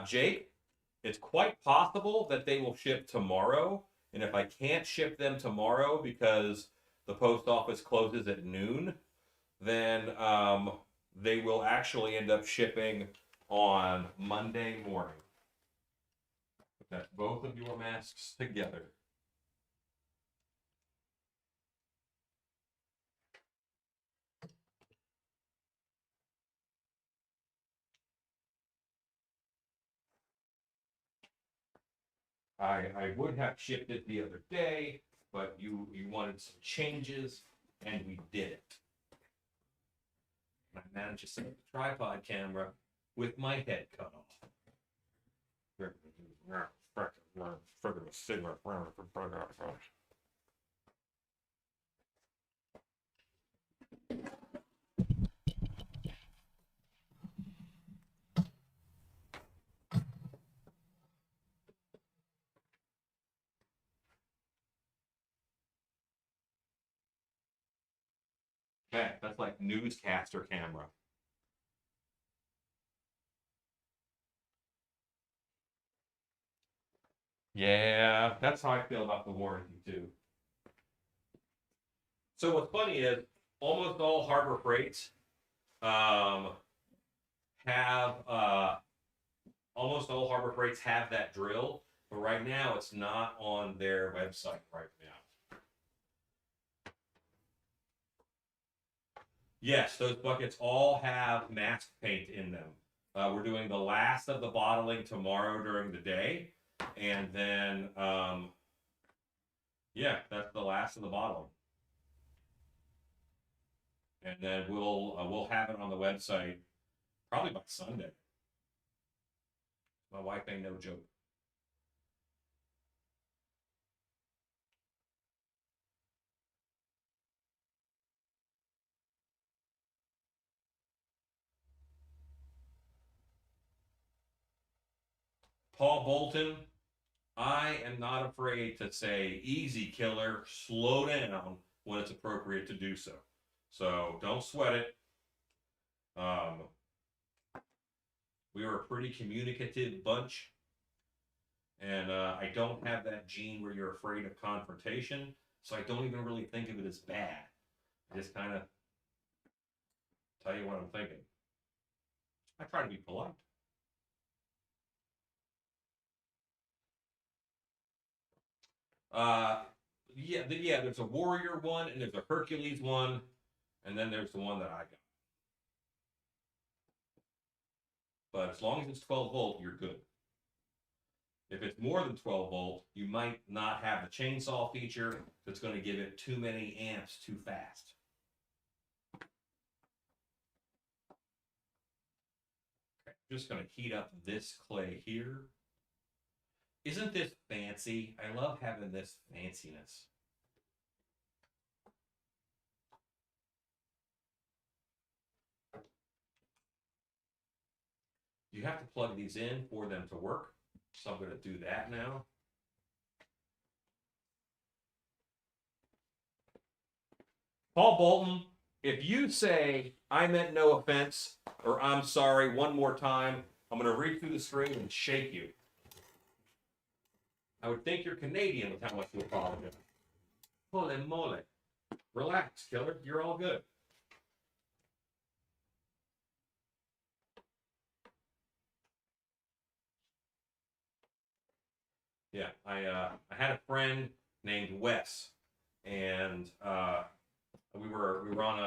Jake, it's quite possible that they will ship tomorrow. And if I can't ship them tomorrow because the post office closes at noon, then they will actually end up shipping on Monday morning. That's both of your masks together. I would have shipped it the other day, but you wanted some changes, and we did it. I managed to set up the tripod camera with my head cut off. Okay, that's like newscaster camera. Yeah, that's how I feel about the warranty too. So what's funny is almost all Harbor Freights um, have almost all Harbor Freights have that drill, but right now it's not on their website right now. Yes, those buckets all have mask paint in them. We're doing the last of the bottling tomorrow during the day, and then yeah, that's the last of the bottling, and then we'll have it on the website probably by Sunday. My wife ain't no joke. Paul Bolton, I am not afraid to say easy killer, slow down when it's appropriate to do so. So don't sweat it. Um, we were a pretty communicative bunch, and I don't have that gene where you're afraid of confrontation, so I don't even really think of it as bad. I just kind of tell you what I'm thinking. I try to be polite. Uh, yeah. There's a warrior one, and there's a Hercules one, and then there's the one that I got. But as long as it's 12 volt, you're good. If it's more than 12 volt, you might not have the chainsaw feature that's going to give it too many amps too fast. Okay, I'm just going to heat up this clay here. Isn't this fancy? I love having this fanciness. You have to plug these in for them to work. So I'm going to do that now. Paul Bolton, if you say, I meant no offense, or I'm sorry one more time, I'm going to read through the screen and shake you. I would think you're Canadian with how much you apologize. Holy moly. Relax, killer. You're all good. Yeah, I had a friend named Wes, and we were on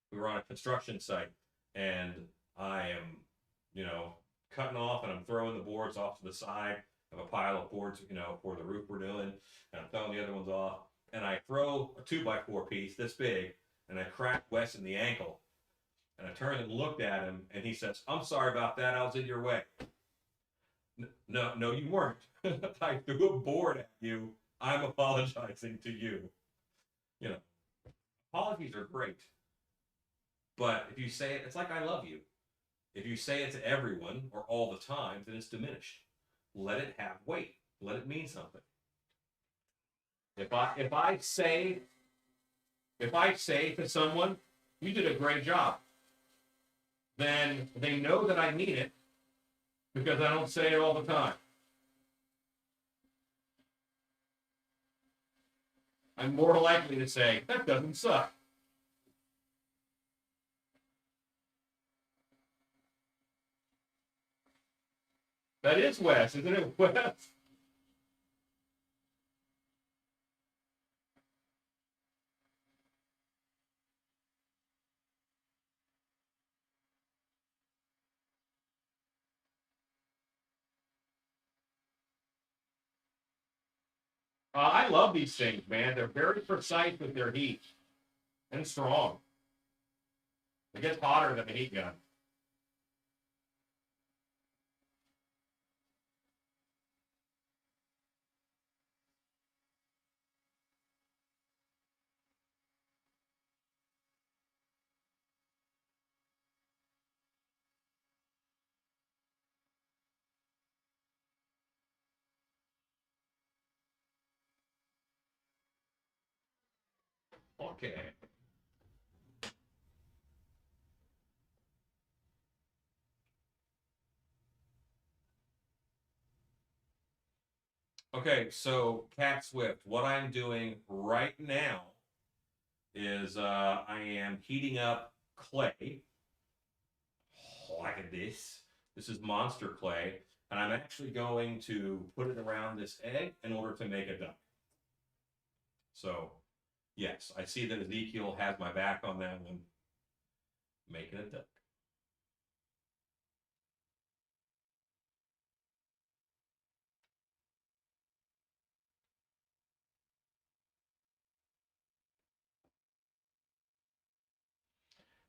a construction site, and I am, cutting off, and I'm throwing the boards off to the side of a pile of boards, for the roof we're doing, and I'm throwing the other ones off, and I throw a 2x4 piece this big, and I crack Wes in the ankle, and I turned and looked at him, and he says, "I'm sorry about that. I was in your way." No, you weren't. I threw a board at you. I'm apologizing to you. Apologies are great. But if you say it, it's like I love you. If you say it to everyone or all the time, then it's diminished. Let it have weight. Let it mean something. If I say to someone, "You did a great job," then they know that I mean it because I don't say it all the time. I'm more likely to say, "That doesn't suck." That is Wes, isn't it, Wes? I love these things, man. They're very precise with their heat and strong. It gets hotter than a heat gun. Okay. Okay, so Cat Swift, what I'm doing right now is I am heating up clay like this. This is monster clay, and I'm actually going to put it around this egg in order to make a duck. So, yes, I see that Ezekiel has my back on that one, making a duck.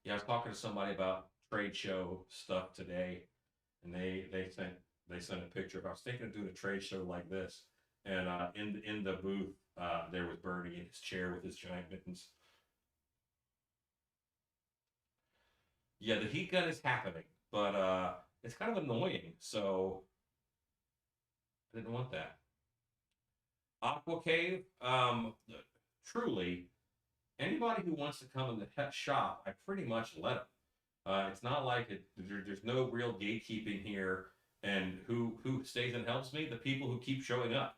Yeah, I was talking to somebody about trade show stuff today, and they sent a picture. I was thinking of doing a trade show like this, and in the booth there was Bernie in his chair with his giant mittens. Yeah, the heat gun is happening, but it's kind of annoying. So I didn't want that. Aqua Cave, truly, anybody who wants to come in the pet shop, I pretty much let them. It's not like there's no real gatekeeping here, and who stays and helps me? The people who keep showing up.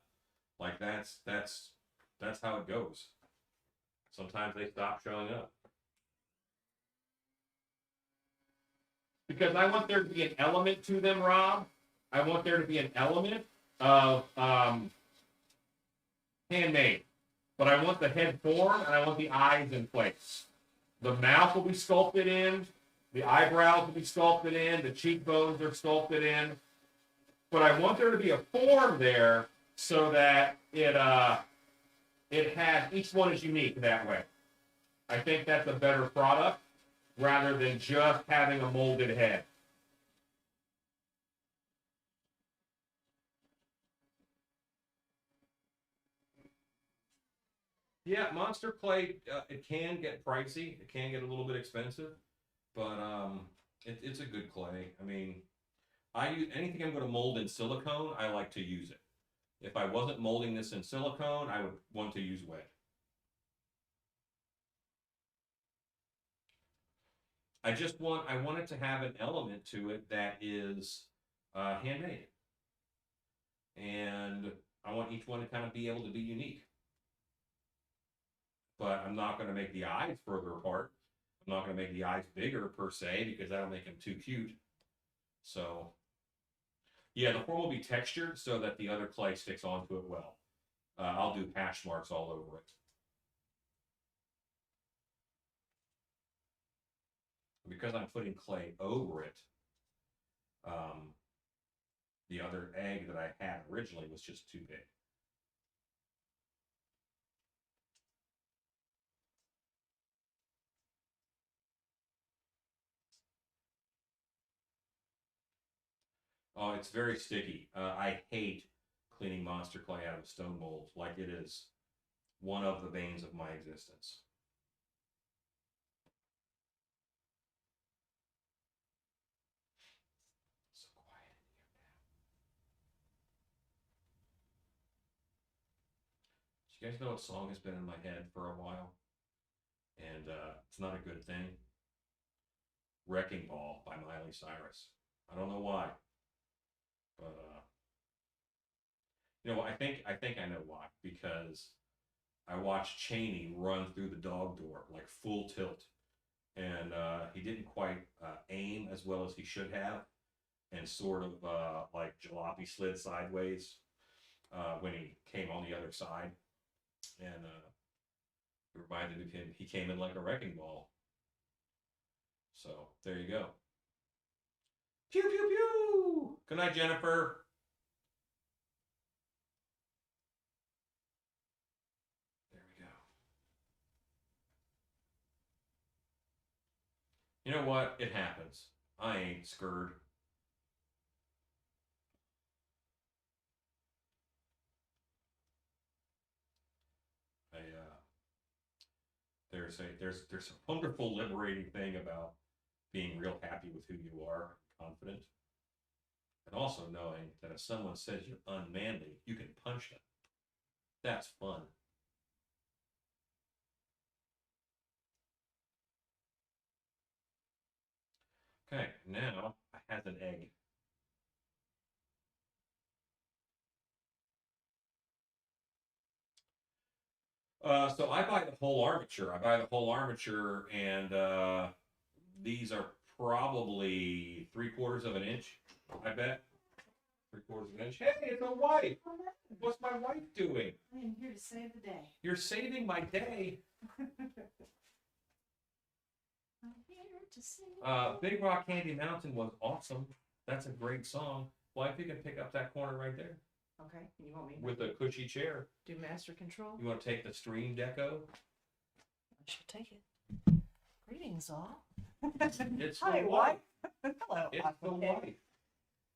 Like that's how it goes. Sometimes they stop showing up because I want there to be an element to them, Rob. I want there to be an element of handmade, but I want the head form and I want the eyes in place. The mouth will be sculpted in, the eyebrows will be sculpted in, the cheekbones are sculpted in. but I want there to be a form there so that it has, each one is unique that way. I think that's a better product rather than just having a molded head. Yeah, Monster Clay, it can get pricey. It can get a little bit expensive, but it's a good clay. I mean, I use anything I'm going to mold in silicone. I like to use it. If I wasn't molding this in silicone, I would want to use wet. I want it to have an element to it that is handmade, and I want each one to kind of be able to be unique. But I'm not going to make the eyes further apart. I'm not going to make the eyes bigger per se because that'll make them too cute. So, yeah, the form will be textured so that the other clay sticks onto it well. I'll do hash marks all over it. Because I'm putting clay over it, the other egg that I had originally was just too big. Oh, it's very sticky. I hate cleaning monster clay out of stone molds. Like it is one of the banes of my existence. So quiet in here now. Do you guys know what song has been in my head for a while? And it's not a good thing. Wrecking Ball by Miley Cyrus. I don't know why. But you know, I think I know why. Because I watched Cheney run through the dog door like full tilt, and he didn't quite aim as well as he should have, and sort of like jalopy slid sideways when he came on the other side, and it reminded of him. He came in like a wrecking ball. So there you go. Pew pew pew. Good night, Jennifer. There we go. You know what? It happens. I ain't scared. There's a wonderful liberating thing about being real happy with who you are, confident, and also knowing that if someone says you're unmanly, you can punch them. That's fun. Okay, now I have an egg. So I buy the whole armature. I buy the whole armature, and these are probably 3/4 of an inch. I bet 3/4 of an inch. Hey, it's a wife. What's my wife doing? I am here to save the day. You're saving my day. I'm here to save. Big Rock Candy Mountain was awesome. That's a great song. Wife, you can pick up that corner right there Okay, you want me with a cushy chair. to do master control? You want to take the Stream Deco? I shall take it. Greetings, all. It's Hi, the wife. wife. Hello. It's the Aquaman. wife.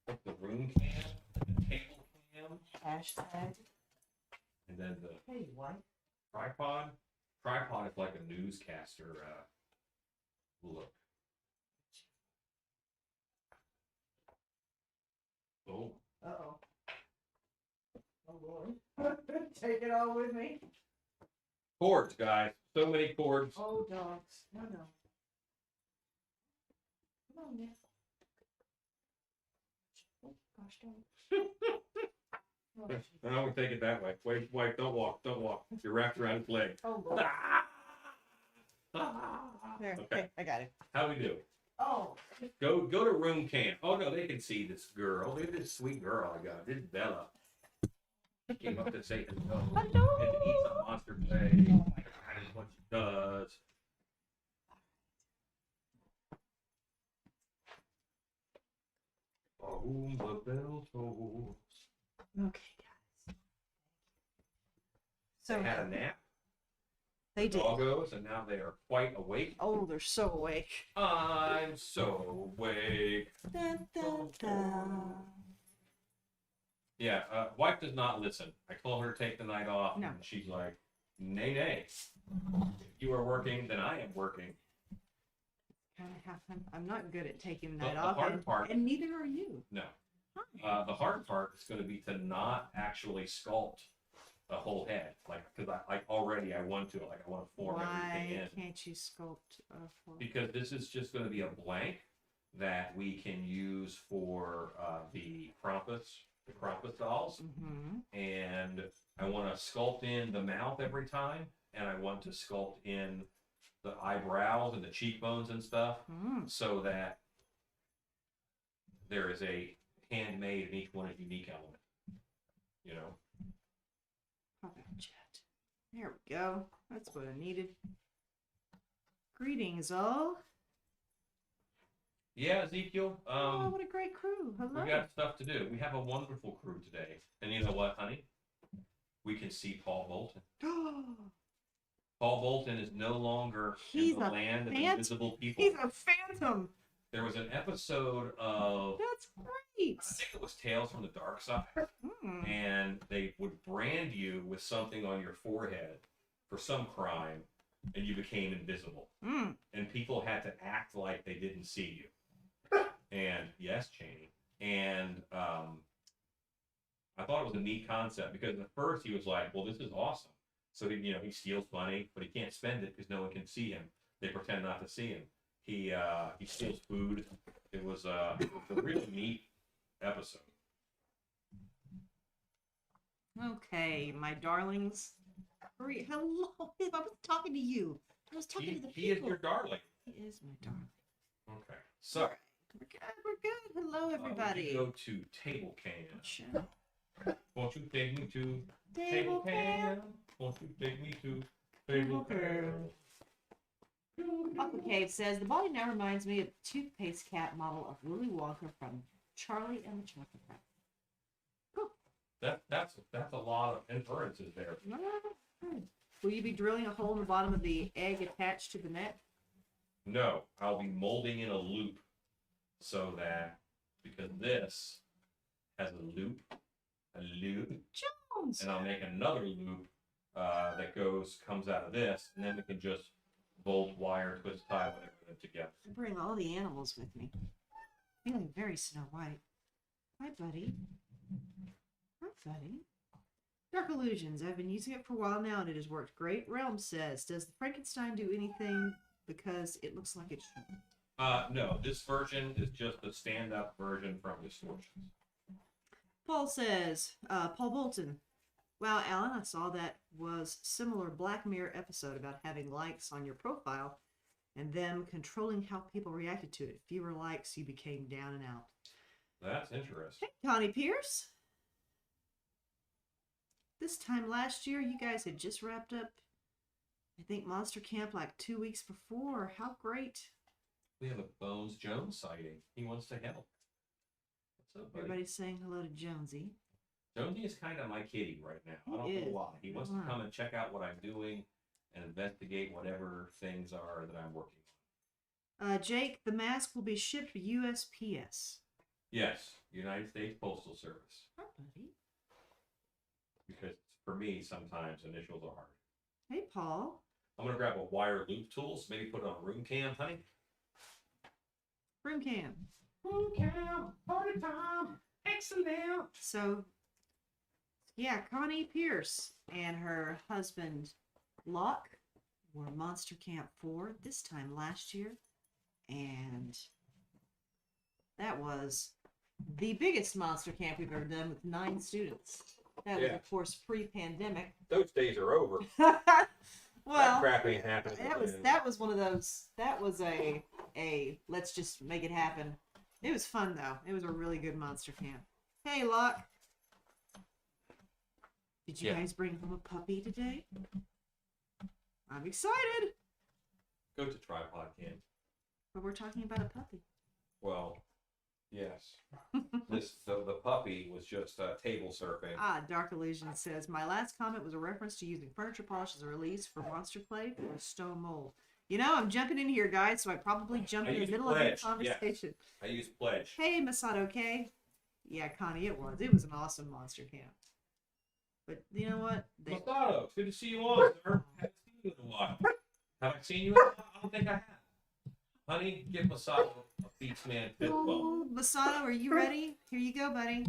With the room cam, the table cam, Hashtag. and then the Hey, wife. tripod. Tripod is like a newscaster look. Oh, Uh-oh. Oh, Lord. Take it all with me. cords, guys. So many cords. Oh, dogs. No, no. Come on, Nick. Oh, gosh, don't. Oh, No, we take it that way. Wait, wait, don't walk, don't walk. You're wrapped around his leg. oh Lord. There. Okay. Okay, I got it. How we do? Oh. Go to room cam. Oh no, they can see this girl. Look at this sweet girl I got. This is Bella. She came up to say hello and to eat some monster play. Oh my That is what she does. Oh, whom the bell tolls. Okay, guys. So They had a nap, they did. doggos, and now they are quite awake. Oh, they're so awake. I'm so awake. Dun, dun, dun. Yeah, wife does not listen. I told her to take the night off, No. and she's like, nay, nay. If you are working, then I am working. Kind of happen. I'm not good at taking The- night the off, hard part- and neither are you. No. Hi. The hard part is going to be to not actually sculpt the whole head. Like, because I already I want to. Like, I want to form everything Why in. can't you sculpt for? Because this is just going to be a blank that we can use for the Krampus dolls. Mm-hmm. And I want to sculpt in the mouth every time, and I want to sculpt in the eyebrows and the cheekbones and stuff, so that there is a handmade and each one a unique element. You know. Puppet chat. There we go. That's what I needed. Greetings, all. Yeah, Ezekiel. Oh, what a great crew. Hello. We got stuff to do. We have a wonderful crew today, and you know what, honey? We can see Paul Bolton. Paul Bolton is no longer He's in the a land of phantom. invisible people. He's a phantom. There was an episode of, That's great. I think it was Tales from the Dark Side, and they would brand you with something on your forehead for some crime, and you became invisible. And people had to act like they didn't see you. And yes, Cheney. And I thought it was a neat concept because at first he was like, well, this is awesome. So he steals money, but he can't spend it because no one can see him. They pretend not to see him. He steals food. It was a really neat episode. Okay, my darlings. Hurry, hello. I was talking to you. I was talking to the He is people. your darling. He is my darling. Okay. So We're good. We're good. Hello, everybody. we go to Table Can. Sure. Won't you take me to Table Can. Won't you take me to Table Can? Aqua Cave says the body now reminds me of the toothpaste cat model of Willy Wonka from Charlie and the Chocolate Factory. That's a lot of inferences there. Will you be drilling a hole in the bottom of the egg attached to the neck? No, I'll be molding in a loop so that because this has a loop, Jones. and I'll make another loop that comes out of this, and then we can just bolt, wire, twist, tie, whatever them together. I bring all the animals with me. Feeling very Snow White. Hi, buddy. Hi, buddy. Dark Illusions. I've been using it for a while now, and it has worked great. Realm says, does the Frankenstein do anything because it looks like it should? No, this version is just the stand-up version from Distortions. Paul says, Paul Bolton. Wow, Alan, I saw that was similar Black Mirror episode about having likes on your profile and them controlling how people reacted to it. Fewer likes, you became down and out. That's interesting. Hey, Connie Pierce. This time last year, you guys had just wrapped up, I think, Monster Camp like 2 weeks before. How great. We have a Bones Jones sighting. He wants to help. What's up, buddy? Everybody's saying hello to Jonesy. Jonesy is kind of my kitty right now. I He don't know is. why. He wants to come and check out what I'm doing and investigate whatever things are that I'm working on. Jake, the mask will be shipped USPS. Yes, United States Postal Service. Hi, buddy. Because for me, sometimes initials are hard. Hey, Paul. I'm going to grab a wire loop tools, maybe put it on room cam, honey. Room cam. Room cam, party time, excellent. So, yeah, Connie Pierce and her husband, Locke, were Monster Camp 4 this time last year. And that was the biggest Monster Camp we've ever done with 9 students. That was, Yeah. of course, pre-pandemic. Those days are over. Well, crap ain't happening. that was one of those. That was a let's just make it happen. It was fun though. It was a really good Monster Camp. Hey, Locke. Did you Yeah. guys bring home a puppy today? I'm excited. Go to Tripod Cam. But we're talking about a puppy. Well, Yes. The puppy was just table surfing. Dark Illusion says, my last comment was a reference to using furniture polish as a release for Monster Clay for a stone mold. You know, I'm jumping in here, guys, so I probably jumped in the used middle of Pledge, the conversation. yes. I use Pledge. Hey, Masato K. Yeah, Connie, it was. It was an awesome monster camp. But you know what? Masato, it's good to see you on, sir. Haven't seen you in a while. Have I seen you in a while? I don't think I have. Honey, give Masato a Beastman fist bump. Oh, Masato, are you ready? Here you go, buddy.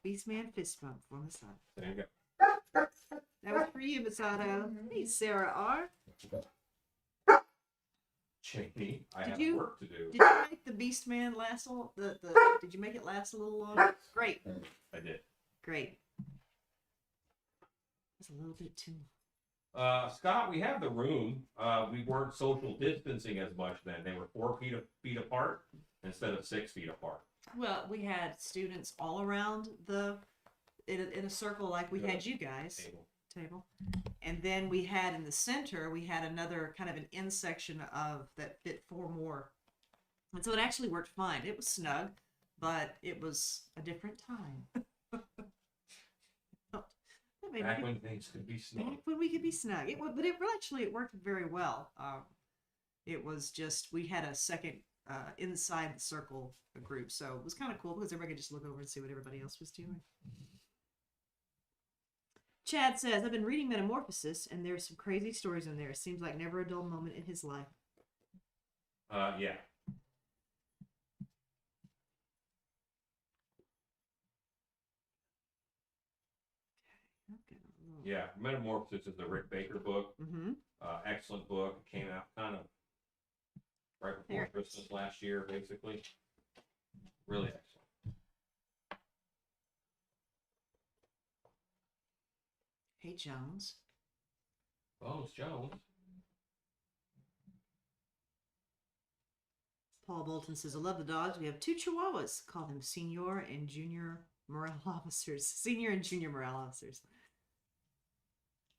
Beastman fist bump for Masato. There you go. That was for you, Masato. Hey, Sarah R. Jamie, I Did have you- work to do. Did you make the Beastman last did you make it last a little longer? Great. I did. Great. That's a little bit too Scott, we have the room. We weren't social distancing as much then. They were 4 feet apart instead of 6 feet apart. Well, we had students all around in a circle like we had you guys. Table. And then we had in the center, we had another kind of an end section of that fit 4 more. And so it actually worked fine. It was snug, but it was a different time. Back when things could be snug. Back when we could be snug. But it worked very well. It was just, we had a second inside the circle group. So it was kind of cool because everybody could just look over and see what everybody else was doing. Chad says, I've been reading Metamorphosis, and there's some crazy stories in there. Seems like never a dull moment in his life. Yeah. Yeah, Metamorphosis is the Rick Baker book. Mm-hmm. Excellent book. It came out kind of right before Christmas last year, basically. Really excellent. Hey, Jones. Bones Jones. Paul Bolton says, I love the dogs. We have 2 Chihuahuas. Call them Senior and Junior Morale Officers. Senior and Junior Morale Officers.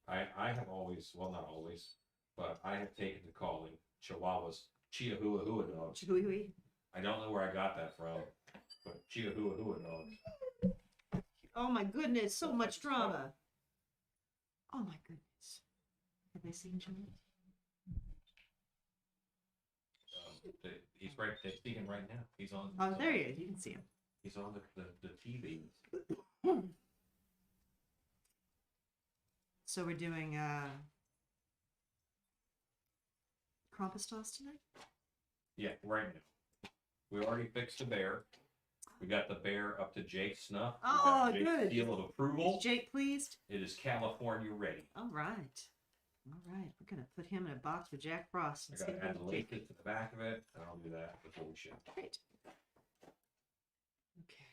I have always, well, not always, but I have taken to calling Chihuahuas Chihuahua dogs. Chihuahua. I don't know where I got that from, but Chihuahua dogs. Oh my goodness, so much drama. Oh my goodness. Have they seen Jones? He's right. They're speaking right now. He's on. Oh, there he is. You can see him. He's on the TV. So we're doing Krampus toss tonight? Yeah, right now. We already fixed the bear. We got the bear up to Jake's snuff. Oh, Jake's good. seal of approval. Is Jake pleased? It is California ready. All right. All right. We're going to put him in a box with Jack Frost. I And got see to if add we the can laces Jake. to the back of it, and I'll do that before we ship. Great. Okay.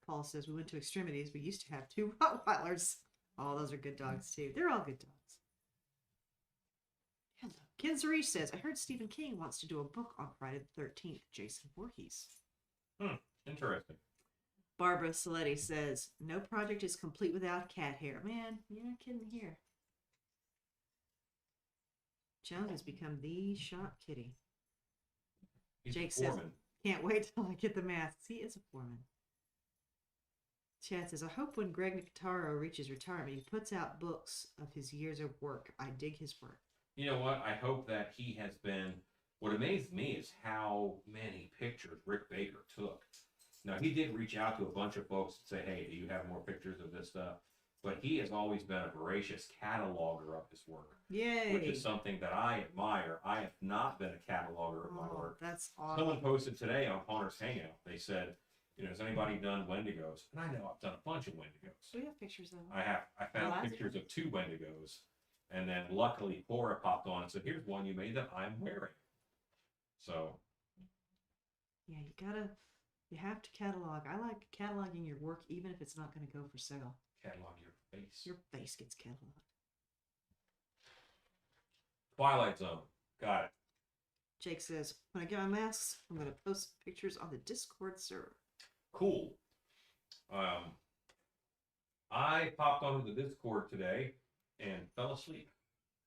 Paul says, we went to extremities. We used to have 2 Rottweilers. Oh, those are good dogs, too. They're all good dogs. Hello. Ken Zarish says, I heard Stephen King wants to do a book on Friday the 13th. Jason Voorhees. Interesting. Barbara Saletti says, no project is complete without cat hair. Man, you're not kidding here. Jones has become the shop kitty. He's Jake a says, foreman. can't wait till I get the masks. He is a foreman. Chad says, I hope when Greg Nicotero reaches retirement, he puts out books of his years of work. I dig his work. You know what? I hope that he has been. What amazed me is how many pictures Rick Baker took. Now, he did reach out to a bunch of folks and say, hey, do you have more pictures of this stuff? But he has always been a voracious cataloger of his work. Yay. Which is something that I admire. I have not been a cataloger of my work. That's awesome. Someone posted today on Hunter's Hangout. They said, has anybody done Wendigos? And I know I've done a bunch of Wendigos. We have pictures of them. I found Well, pictures of 2 Wendigos. And then luckily Cora popped on and said, here's one you made that I'm wearing. So. Yeah, you have to catalog. I like cataloging your work even if it's not going to go for sale. Catalog your face. Your face gets cataloged. Twilight Zone. Got it. Jake says, when I get my masks, I'm going to post pictures on the Discord server. Cool. I popped onto the Discord today and fell asleep.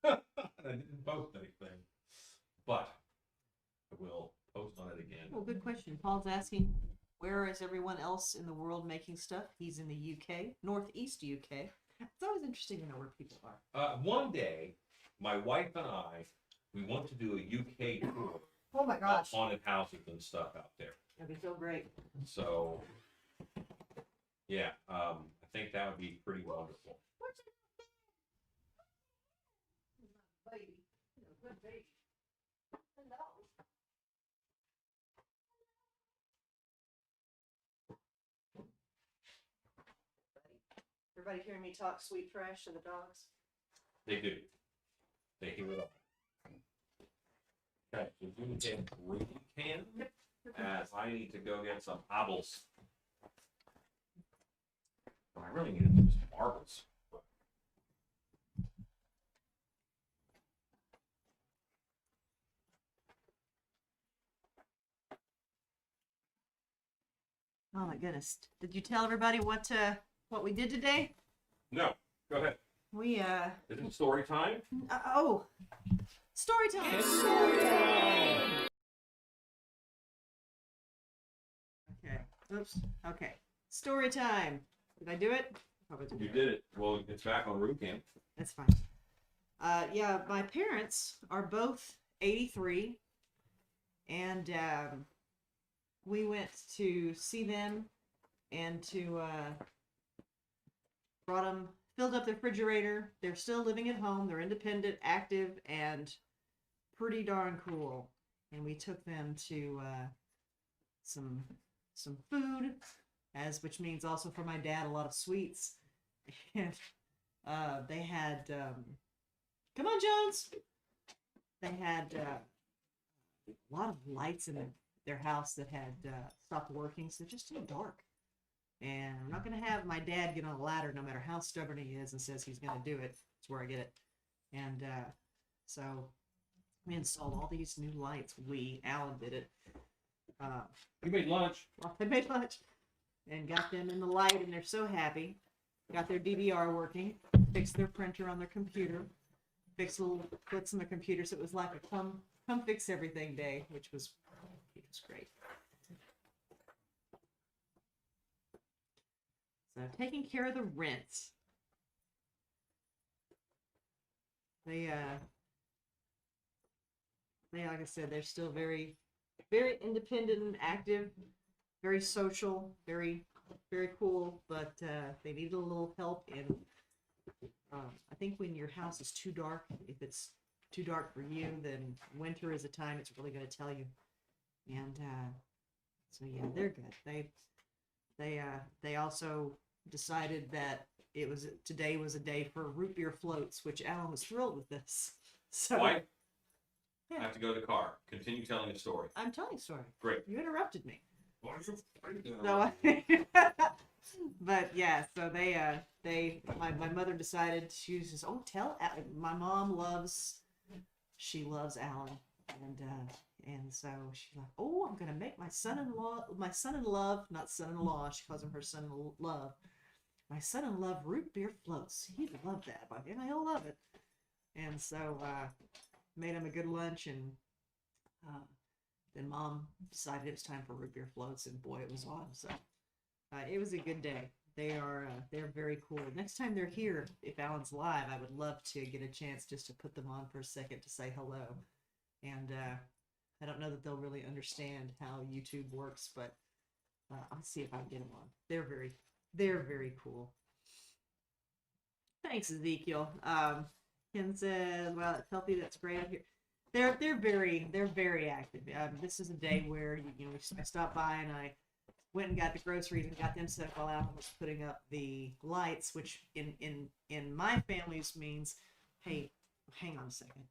I didn't post anything. But will post on it again. Well, good question. Paul's asking, where is everyone else in the world making stuff? He's in the UK, Northeast UK. It's always interesting to know where people are. One day, my wife and I, we want to do a UK tour Oh my of haunted houses and stuff out there. That'd be so great. So, yeah, I think that would be pretty wonderful. Baby. Good baby. Hello. Everybody hearing me talk sweet trash to the dogs? They do. They hear it all. Okay, so you can get reading can, as I need to go get some apples. What I really need to do is marbles. Oh my goodness. Did you tell everybody what we did today? No, go ahead. We Is it story time? oh, story time. It's story time. Okay. Oops. Okay. Story time. Did I do it? Probably You did it. Well, it's back on root camp. That's fine. Yeah, my parents are both 83, and we went to see them and to brought them, filled up the refrigerator. They're still living at home. They're independent, active, and pretty darn cool. And we took them to some food, which means also for my dad a lot of sweets. And they had come on, Jones. They had a lot of lights in their house that had stopped working, so just too dark. And I'm not going to have my dad get on a ladder no matter how stubborn he is and says he's going to do it. That's where I get it. And so we installed all these new lights. Alan did it. You made lunch. Well, I made lunch and got them in the light, and they're so happy. Got their DVR working, fixed their printer on their computer, fixed little clicks on the computer, so it was like a come fix everything day, which was great. So taking care of the rent. They like I said, they're still very, very independent and active, very social, very, very cool, but they need a little help in I think when your house is too dark, if it's too dark for you, then winter is a time it's really going to tell you. And so yeah, they're good. They also decided that today was a day for root beer floats, which Alan was thrilled with this. So Why? Yeah. I have to go to the car. Continue telling the story. I'm telling a story. Great. You interrupted me. Why are you No, but yeah, so my mother decided, she was just, my mom she loves Alan, and so she's like, oh, I'm gonna make my son-in-law, not son-in-law, she calls him her son-in-love, my son-in-law root beer floats. He'd love that, but he'll love it. And so made him a good lunch, and then Mom decided it was time for root beer floats, and boy, it was on. So it was a good day. They're very cool. Next time they're here, if Alan's live, I would love to get a chance just to put them on for a second to say hello. And I don't know that they'll really understand how YouTube works, but I'll see if I can get them on. They're very cool. Thanks, Ezekiel. Ken says, "Well, it's healthy. That's great out here." They're very active. This is a day where I stopped by and I went and got the groceries and got them set up all out and was putting up the lights, which in my family's means, hey, hang on a second.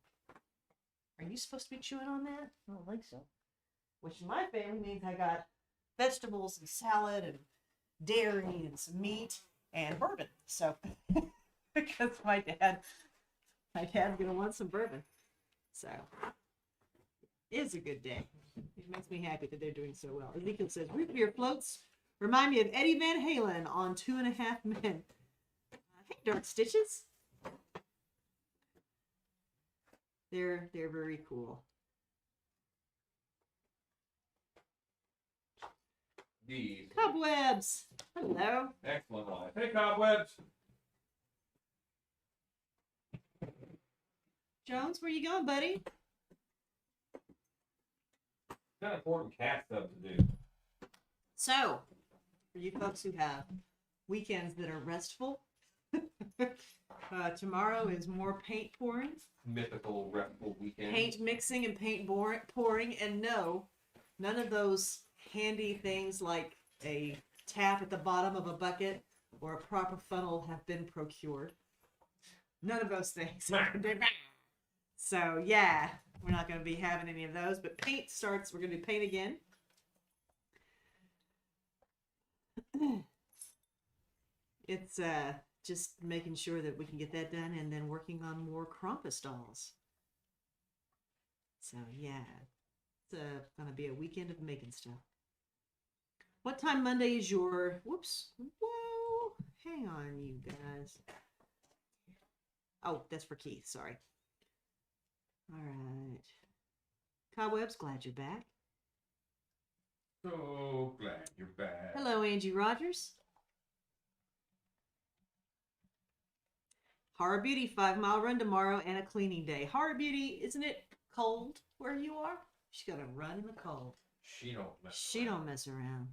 Are you supposed to be chewing on that? I don't think so. Which in my family means I got vegetables and salad and dairy and some meat and bourbon. So because my dad's gonna want some bourbon. So it's a good day. It makes me happy that they're doing so well. Ezekiel says, root beer floats remind me of Eddie Van Halen on 2.5 Men. Hey, Dark Stitches. They're very cool. these. Cobwebs. Hello. Excellent life. Hey, Cobwebs. Jones, where you going, buddy? Got important cat stuff to do. So, for you folks who have weekends that are restful, tomorrow is more paint pouring, Mythical, restful weekend. paint mixing, and paint pouring. And no, none of those handy things like a tap at the bottom of a bucket or a proper funnel have been procured. None of those things. So, yeah, we're not going to be having any of those. But paint starts, we're going to do paint again. It's just making sure that we can get that done and then working on more Krampus dolls. So, yeah, it's going to be a weekend of making stuff. What time Monday is your... Whoops. Whoa. Hang on, you guys. Oh, that's for Keith. Sorry. All right. Cobwebs, glad you're back. So glad you're back. Hello, Angie Rogers. Horror Beauty, 5-mile run tomorrow and a cleaning day. Horror Beauty, isn't it cold where you are? She's got to run in the cold. She don't mess She around. don't mess around.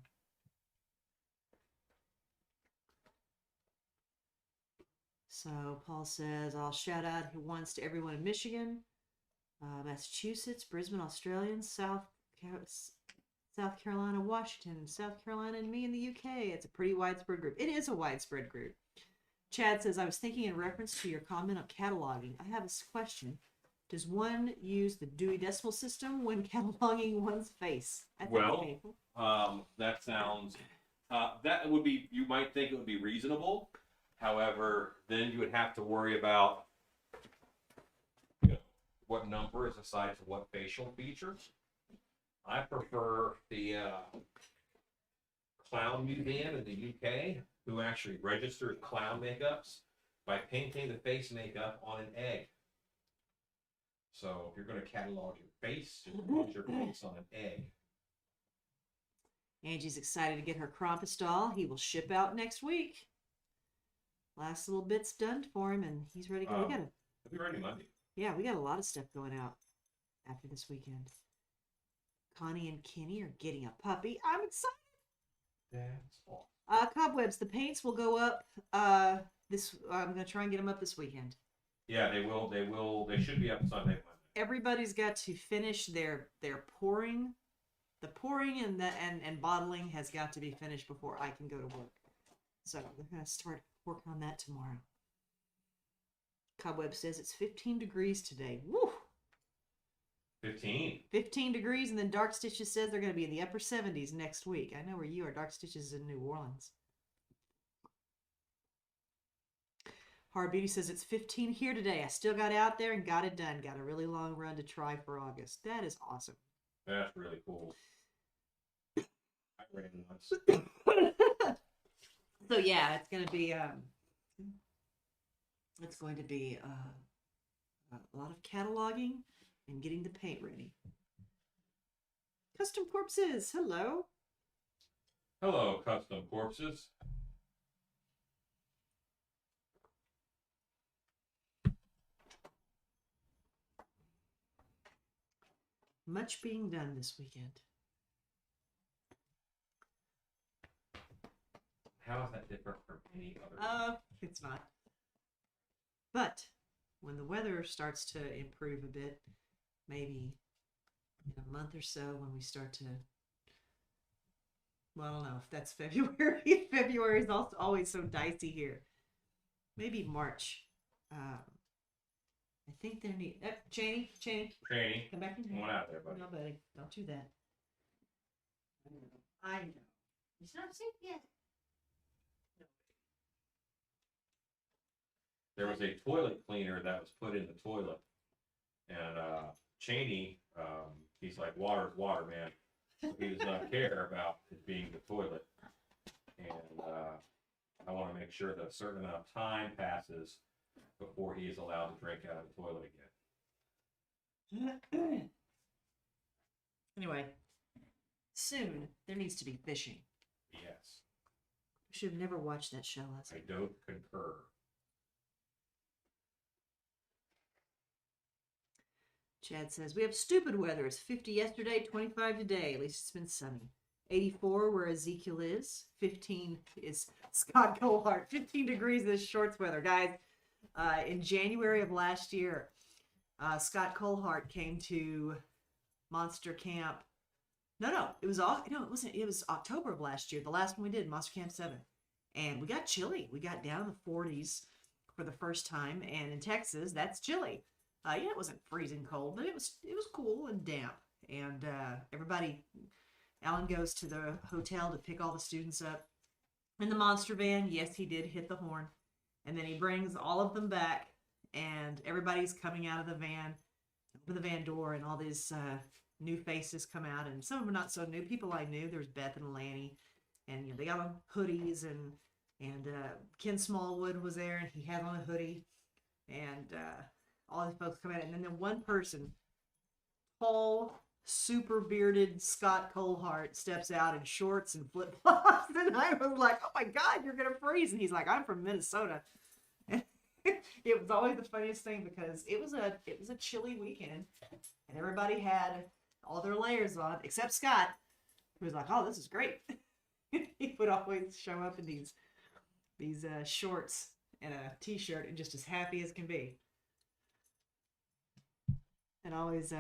So Paul says, I'll shout out who wants to everyone in Michigan, Massachusetts, Brisbane, Australia, South Carolina, Washington, South Carolina, and me in the UK. It's a pretty widespread group. It is a widespread group. Chad says, I was thinking in reference to your comment on cataloging. I have a question. Does one use the Dewey Decimal System when cataloging one's face? I think Well, painful. that sounds. That would be. You might think it would be reasonable. However, then you would have to worry about, what number is assigned to what facial features. I prefer the Clown Museum in the UK, who actually registers clown makeups by painting the face makeup on an egg. So if you're going to catalog your face, just put your face on an egg. Angie's excited to get her Krampus doll. He will ship out next week. Last little bit's done for him, and he's ready to go. It'll be ready Monday. We got a lot of stuff going out after this weekend. Connie and Kenny are getting a puppy. I'm excited. That's all. Cobwebs. The paints will go up. This I'm gonna try and get them up this weekend. Yeah, they will. They will. They should be up Sunday, Monday. Everybody's got to finish their pouring. The pouring and bottling has got to be finished before I can go to work. So we're gonna start working on that tomorrow. Cobweb says it's 15 degrees today. Woo! 15. 15 degrees, and then Dark Stitches says they're going to be in the upper 70s next week. I know where you are. Dark Stitches is in New Orleans. Hard Beauty says it's 15 here today. I still got out there and got it done. Got a really long run to try for August. That is awesome. That's really cool. I ran once. So yeah, it's going to be a lot of cataloging and getting the paint ready. Custom Corpses, hello. Hello, Custom Corpses. Much being done this weekend. How is that different from any other? It's not. But when the weather starts to improve a bit, maybe in a month or so, when we start to, well, I don't know if that's February. February is also always so dicey here. Maybe March. I think there need. Cheney, Tranny, come back in come here. on out there, buddy. No, buddy, don't do that. I know. It's not safe yet. There was a toilet cleaner that was put in the toilet, and Cheney, he's like, water's water, man. So he does not care about it being the toilet, and I want to make sure that a certain amount of time passes before he is allowed to drink out of the toilet again. Anyway, soon there needs to be fishing. Yes, Should have never watched that show, I Leslie. don't concur. Chad says, we have stupid weather. It's 50 yesterday, 25 today. At least it's been sunny. 84 where Ezekiel is. 15 is Scott Colehart. 15 degrees is shorts weather. Guys, in January of last year, Scott Colehart came to Monster Camp. No, it was all no, it wasn't. It was October of last year, the last one we did, Monster Camp 7. And we got chilly. We got down in the 40s for the first time, and in Texas, that's chilly. Yeah, it wasn't freezing cold, but it was cool and damp. And everybody, Alan goes to the hotel to pick all the students up in the monster van. Yes, he did hit the horn, and then he brings all of them back, and everybody's coming out of the van, open the van door, and all these new faces come out, and some of them are not so new. People I knew. There's Beth and Lanny, and they got on hoodies, and Ken Smallwood was there, and he had on a hoodie, and all these folks come out, and then the one person, tall, super bearded Scott Colehart, steps out in shorts and flip flops, and I was like, "Oh my God, you're gonna freeze!" And he's like, "I'm from Minnesota." And it was always the funniest thing because it was a chilly weekend, and everybody had all their layers on except Scott, who was like, "Oh, this is great." He would always show up in these shorts and a t-shirt and just as happy as can be. And always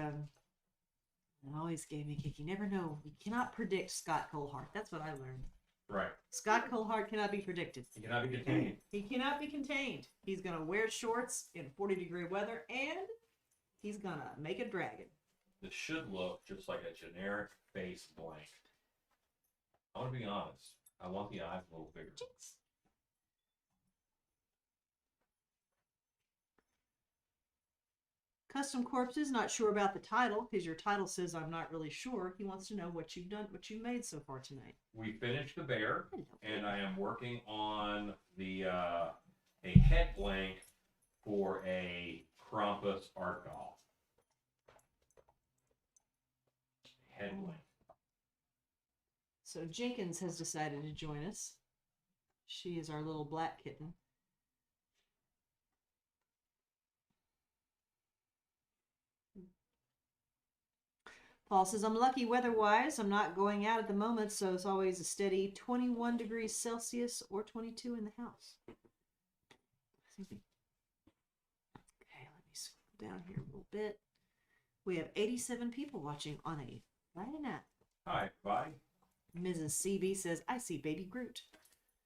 gave me a kick. You never know. You cannot predict Scott Colehart. That's what I learned. Right. Scott Colehart cannot be predicted. He cannot be contained. He cannot be contained. He's gonna wear shorts in 40-degree weather, and he's gonna make a dragon. This should look just like a generic face blank. I want to be honest. I want the eyes a little bigger. Jinx. Custom Corpses, not sure about the title because your title says I'm not really sure. He wants to know what you've done, what you made so far tonight. We finished the bear, Hello. and I am working on the a head blank for a Krampus art doll. Head blank. So Jenkins has decided to join us. She is our little black kitten. Paul says, I'm lucky weather-wise. I'm not going out at the moment, so it's always a steady 21 degrees Celsius or 22 in the house. Okay, let me scroll down here a little bit. We have 87 people watching on a Friday night. Hi, bye. Mrs. CB says, I see baby Groot.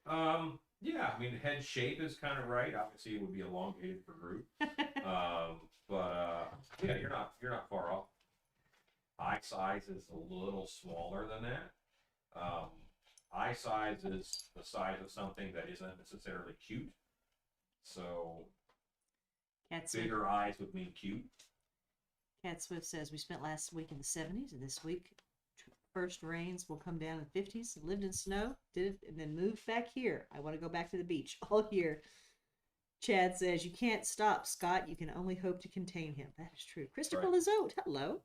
Yeah, I mean, head shape is kind of right. Obviously, it would be elongated for Groot. Yeah, you're not far off. Eye size is a little smaller than that. Eye size is the size of something that isn't necessarily cute. So, Cat Swift, bigger eyes would mean cute. Cat Swift says, we spent last week in the 70s, and this week first rains will come down in the 50s. Lived in snow, did it, and then moved back here. I want to go back to the beach all year. Chad says, you can't stop Scott. You can only hope to contain him. That is true. Christopher Right. Lizotte, hello.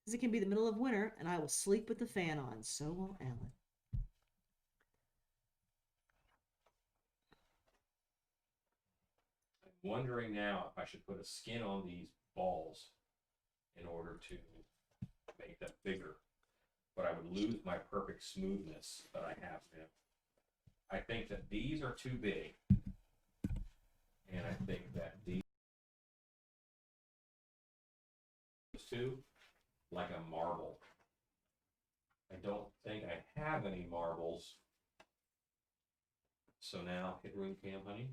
Says it can be the middle of winter, and I will sleep with the fan on. So will Alan. I'm wondering now if I should put a skin on these balls in order to make them bigger. But I would lose my perfect smoothness that I have now. I think that these are too big. And I think that these two, like a marble. I don't think I have any marbles. So now, hit room cam, honey.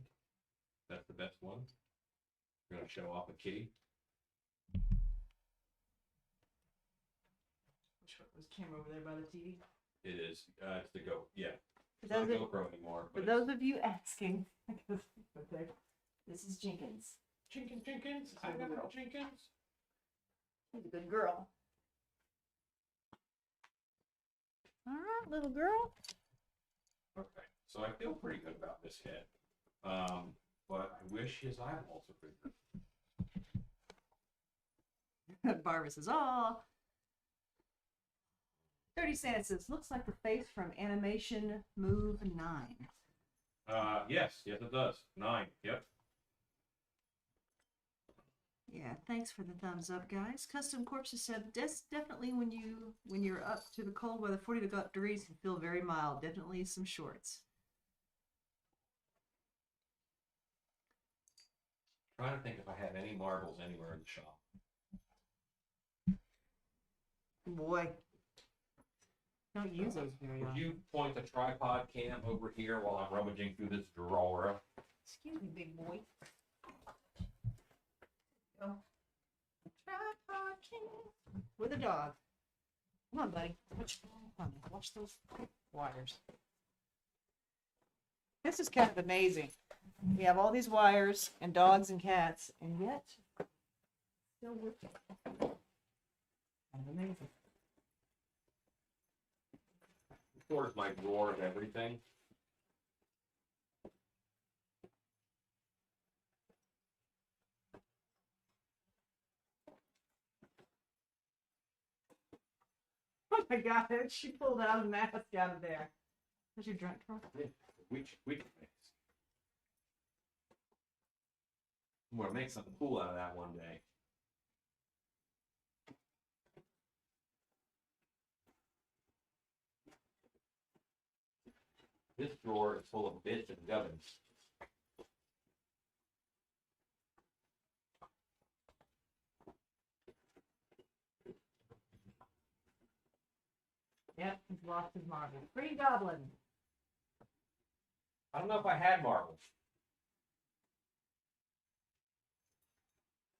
That's the best one. We're going to show off a kitty. Which one was camera over there by the TV? It is. It's the Go. Yeah. For It's not those, of, GoPro anymore. for But those of you asking, this is Jenkins. Jenkins. I got it, Jenkins. She's a good girl. All right, little girl. Okay. So I feel pretty good about this head. But I wish his eyeballs were bigger. Barbara says, "Oh." 30 Cents says, looks like the face from Animation Move 9. Yes, it does. 9. Yep. Yeah, thanks for the thumbs up, guys. Custom Corpses said, definitely when you're up to the cold weather, 40 degrees can feel very mild. Definitely some shorts. Trying to think if I have any marbles anywhere in the shop. Boy, don't use those very Would often. you point the tripod cam over here while I'm rummaging through this drawer? Excuse me, big boy. Go. Tripod cam. With a dog. Come on, buddy. Watch those wires. This is kind of amazing. We have all these wires and dogs and cats, and yet still working. Kind of amazing. Stores my drawer and everything. Oh my god, she pulled out a mask out of there. That's your drunk drawer? We I'm gonna make something cool out of that one day. This drawer is full of bits and gubbins. Yep, he's lost his marbles. Green Goblin. I don't know if I had marbles.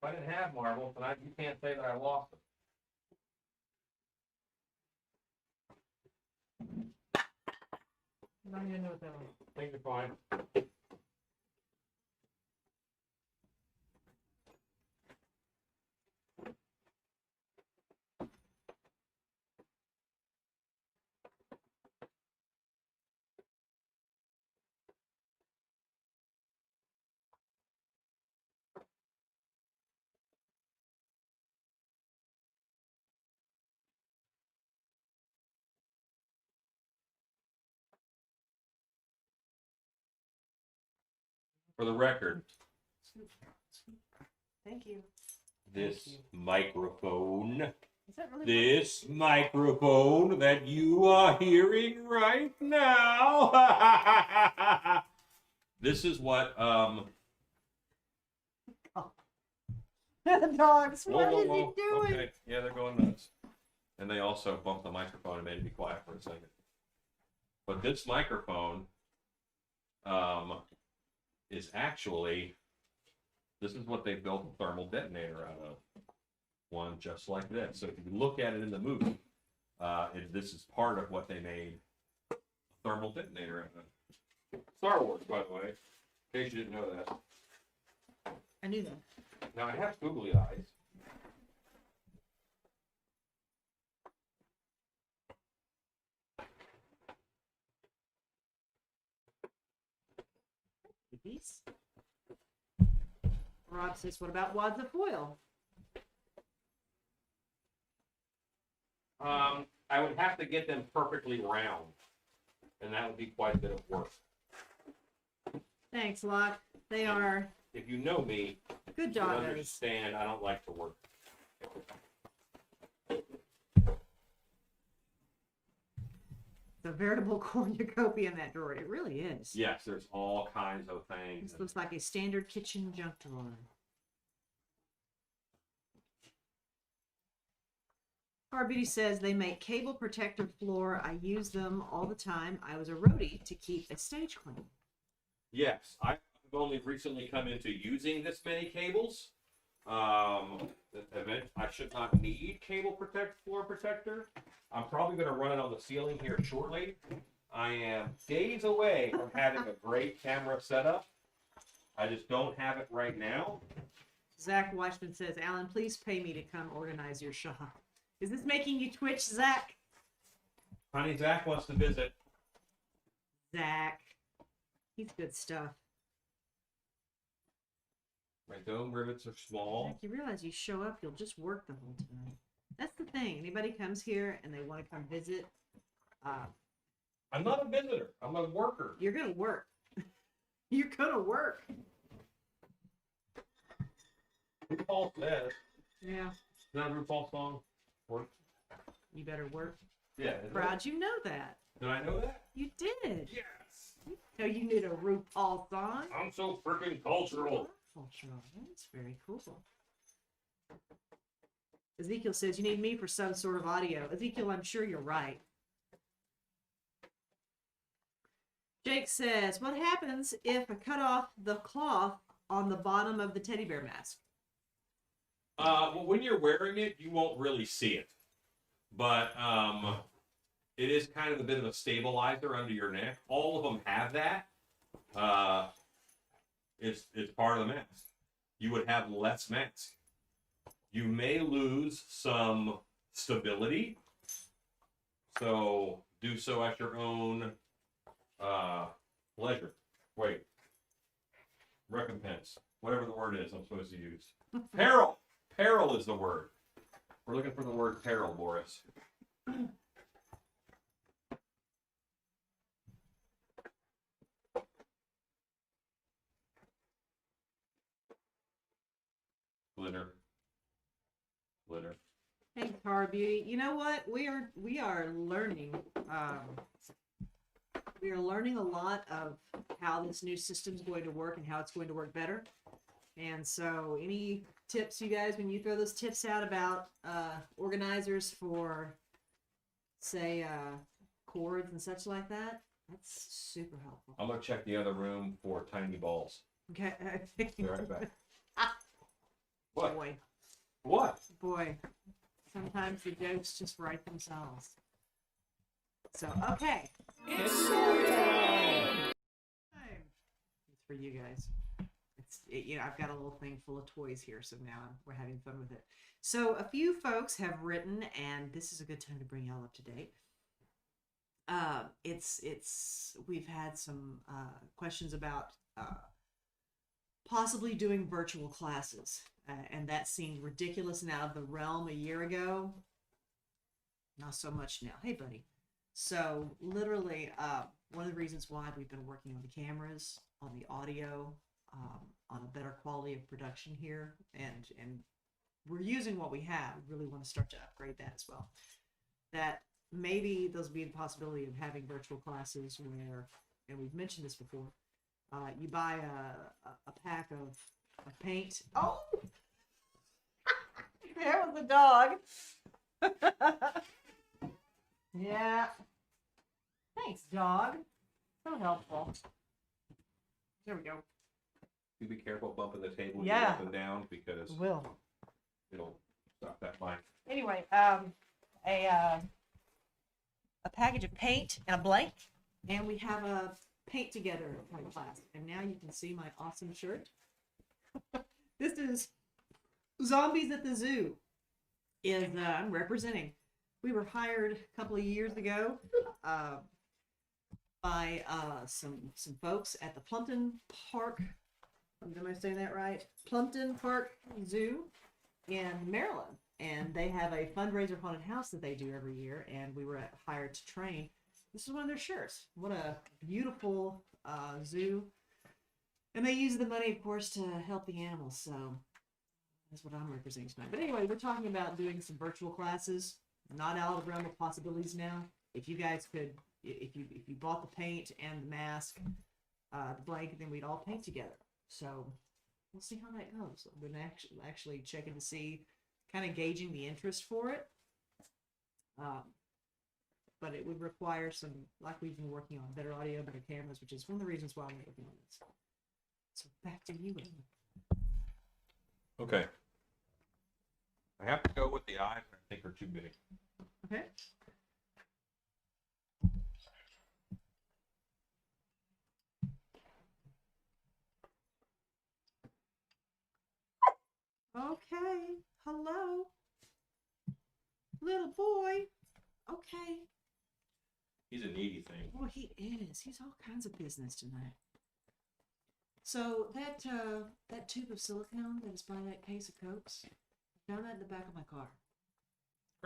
If I didn't have marbles, then you can't say that I lost them. I don't even know what that was. I think you're fine. For the record, Thank you. this microphone, Is that really this microphone that you are hearing right now, this is what, the dogs? What is he doing? Okay, yeah, they're going nuts. And they also bumped the microphone and made it be quiet for a second. But this microphone, is actually, this is what they built a thermal detonator out of. One just like this. So if you look at it in the movie, this is part of what they made a thermal detonator out of. Star Wars, by the way, in case you didn't know that. I knew that. Now I have googly eyes. These. Rob says, what about wads of foil? I would have to get them perfectly round, and that would be quite a bit of work. Thanks, Locke. They are If you know me, good you doggos. understand I don't like to work. It's a veritable cornucopia in that drawer. It really is. Yes, there's all kinds of things. This looks like a standard kitchen junk drawer. Beauty says they make cable protector floor. I use them all the time. I was a roadie to keep a stage clean. Yes, I've only recently come into using this many cables. I should not need floor protector. I'm probably going to run it on the ceiling here shortly. I am days away from having a great camera setup. I just don't have it right now. Zach Watchman says, Alan, please pay me to come organize your shop. Is this making you twitch, Zach? Honey, Zach wants to visit. Zach. He's good stuff. My dome rivets are small. Zach, you realize you show up, you'll just work the whole time. That's the thing. Anybody comes here and they want to come visit, I'm not a visitor. I'm a worker. you're gonna work. You're gonna work. RuPaul says. Yeah. Is that a RuPaul song? Work. You better work. Yeah. Proud you know that. Did I know that? You did. Yes. So you knew the RuPaul song. I'm so freaking cultural. Cultural. That's very cool. Ezekiel says you need me for some sort of audio. Ezekiel, I'm sure you're right. Jake says, what happens if I cut off the cloth on the bottom of the teddy bear mask? Well, when you're wearing it, you won't really see it, but it is kind of a bit of a stabilizer under your neck. All of them have that. It's part of the mask. You would have less mask. You may lose some stability, so do so at your own pleasure. Wait, recompense, whatever the word is I'm supposed to use. Peril. Peril is the word. We're looking for the word peril, Boris. Glitter. Glitter. Hey, Car Beauty. You know what? We are learning. We are learning a lot of how this new system is going to work and how it's going to work better. And so, any tips, you guys, when you throw those tips out about organizers for, say, cords and such like that, that's super helpful. I'm gonna check the other room for tiny balls. Okay. Be right back. What? Boy, What? boy. Sometimes the jokes just write themselves. So, okay. It's for you guys. I've got a little thing full of toys here, so now we're having fun with it. So a few folks have written, and this is a good time to bring y'all up to date. We've had some questions about possibly doing virtual classes, and that seemed ridiculous and out of the realm a year ago. Not so much now. Hey, buddy. So literally, one of the reasons why we've been working on the cameras, on the audio, on a better quality of production here, and we're using what we have. We really want to start to upgrade that as well. That maybe there'll be the possibility of having virtual classes where, and we've mentioned this before, you buy a pack of paint. Oh, there was a dog. Yeah. Thanks, dog. So helpful. There we go. You be careful bumping the table Yeah. up and down because Will. it'll stop that mic. Anyway, a package of paint and a blank, and we have a paint together class. And now you can see my awesome shirt. This is Zombies at the Zoo. I'm representing. We were hired a couple of years ago by some folks at the Plumpton Park. Am I saying that right? Plumpton Park Zoo in Maryland, and they have a fundraiser haunted house that they do every year. And we were hired to train. This is one of their shirts. What a beautiful zoo! And they use the money, of course, to help the animals. So that's what I'm representing tonight. But anyway, we're talking about doing some virtual classes. Not out of the realm of possibilities now. If you guys could, if you bought the paint and the mask, the blanket, then we'd all paint together. So we'll see how that goes. I've been actually checking to see, kind of gauging the interest for it. But it would require some, like we've been working on, better audio, better cameras, which is one of the reasons why we're working on this. So back to you, Ellen. Okay. I have to go with the eyes. I think are too big. Okay. Okay. Hello. Little boy. Okay. He's a needy thing. Well, he is. He's all kinds of business tonight. So that tube of silicone that is by that case of Cokes, I found that in the back of my car.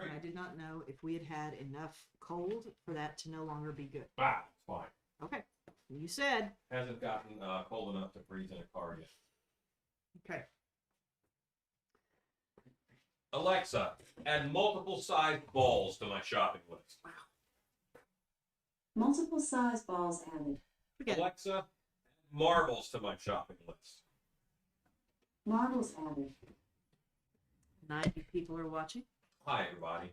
And I did not know if we had had enough cold for that to no longer be good. Wow, it's fine. Okay. You said. Hasn't gotten cold enough to freeze in a car yet. Okay. Alexa, add multiple size balls to my shopping list. Multiple size balls added. Forget it. Alexa, marbles to my shopping list. Marbles added. 90 people are watching. Hi, everybody.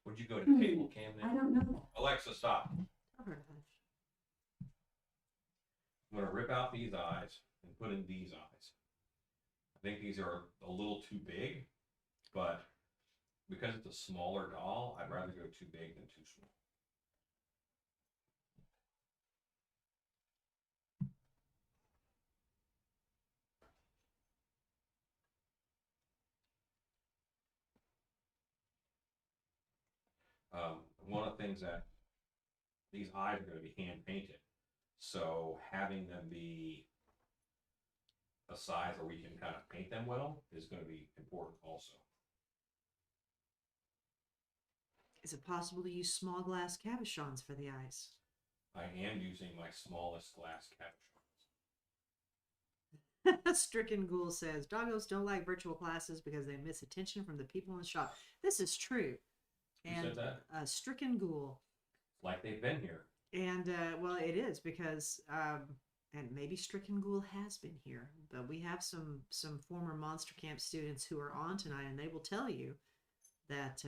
Would you go to table cam I now? don't know that. Alexa, stop. I've heard of that. I'm going to rip out these eyes and put in these eyes. I think these are a little too big, but because it's a smaller doll, I'd rather go too big than too small. One of the things that these eyes are going to be hand painted, so having them be a size where we can kind of paint them well is going to be important also. Is it possible to use small glass cabochons for the eyes? I am using my smallest glass cabochons. Stricken Ghoul says doggos don't like virtual classes because they miss attention from the people in the shop. This is true. Who And said that? Stricken Ghoul. Like they've been here. And well, it is because and maybe Stricken Ghoul has been here, but we have some former Monster Camp students who are on tonight, and they will tell you that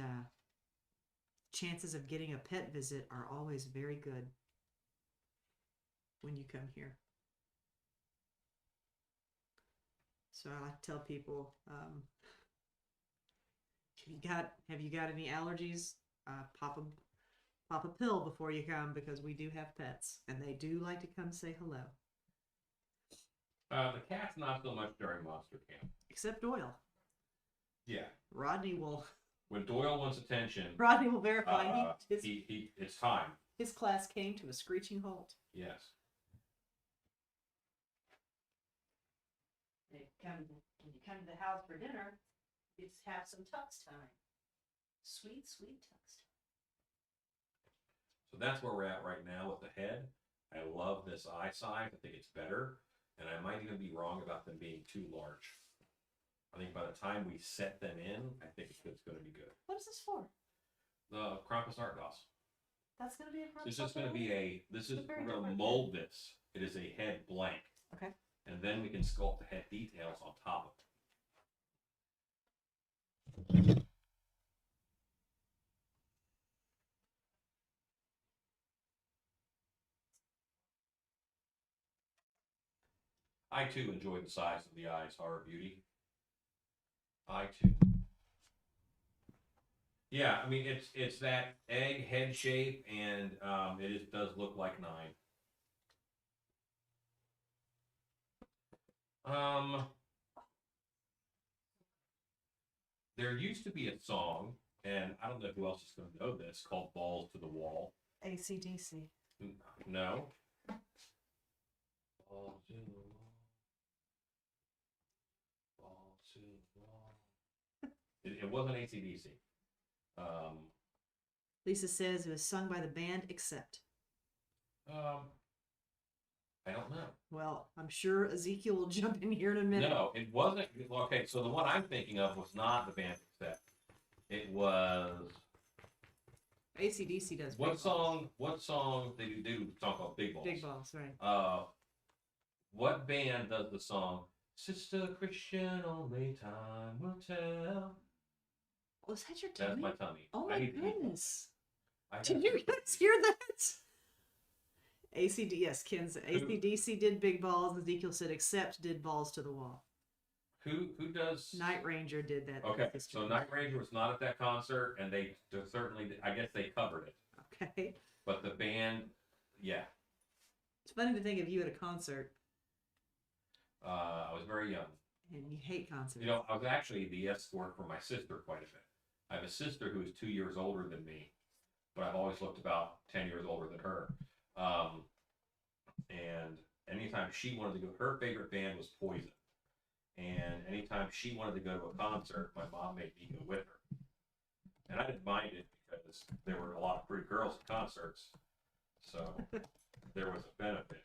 chances of getting a pet visit are always very good when you come here. So I like to tell people, have you got any allergies? Pop a pill before you come, because we do have pets and they do like to come say hello. The cat's not so much during Monster Camp. Except Doyle. Yeah. Rodney will When Doyle wants attention, verify it's time. his class came to a screeching halt. Yes. When you come to the house for dinner, it's have some tux time. Sweet, sweet tux time. So that's where we're at right now with the head. I love this eye size. I think it's better. And I might even be wrong about them being too large. I think by the time we set them in, I think it's going to be good. What is this for? The Krampus art dolls. That's going to be a This is going to be It's we're a very going to different mold this. It is a head blank. Okay. And then we can sculpt the head details on top of it. I too enjoy the size of the eyes, Horror Beauty. I too. Yeah, I mean it's that egg head shape, and does look like 9. There used to be a song, and I don't know who else is going to know this, called "Balls to the Wall." AC/DC. No. Balls to the wall. Balls to the wall. It wasn't AC/DC. Lisa says it was sung by the band Accept. I don't know. Well, I'm sure Ezekiel will jump in here in a minute. No, it wasn't. Okay, so the one I'm thinking of was not the band Accept. It was AC/DC does. what Big Balls. song? What song did you do? A song called Big Balls. Big Balls, right. What band does the song "Sister Christian Only Time Will Tell"? Was that your That's tummy? my tummy. Oh I my need to eat. goodness. I have Did to you eat. guys hear that? yes, Ken's AC/DC did Big Balls. Ezekiel said Accept did Balls to the Wall. Who does? Night Ranger did that. Okay, this so year. Night Ranger was not at that concert, and they certainly, I guess they covered it. Okay. But the band, yeah, It's funny to think of you at a concert I was very young. and you hate concerts. You know, I was actually the escort for my sister quite a bit. I have a sister who is 2 years older than me, but I've always looked about 10 years older than her. And anytime she wanted to go, her favorite band was Poison. And anytime she wanted to go to a concert, my mom made me go with her. And I didn't mind it because there were a lot of pretty girls at concerts. So there was a benefit.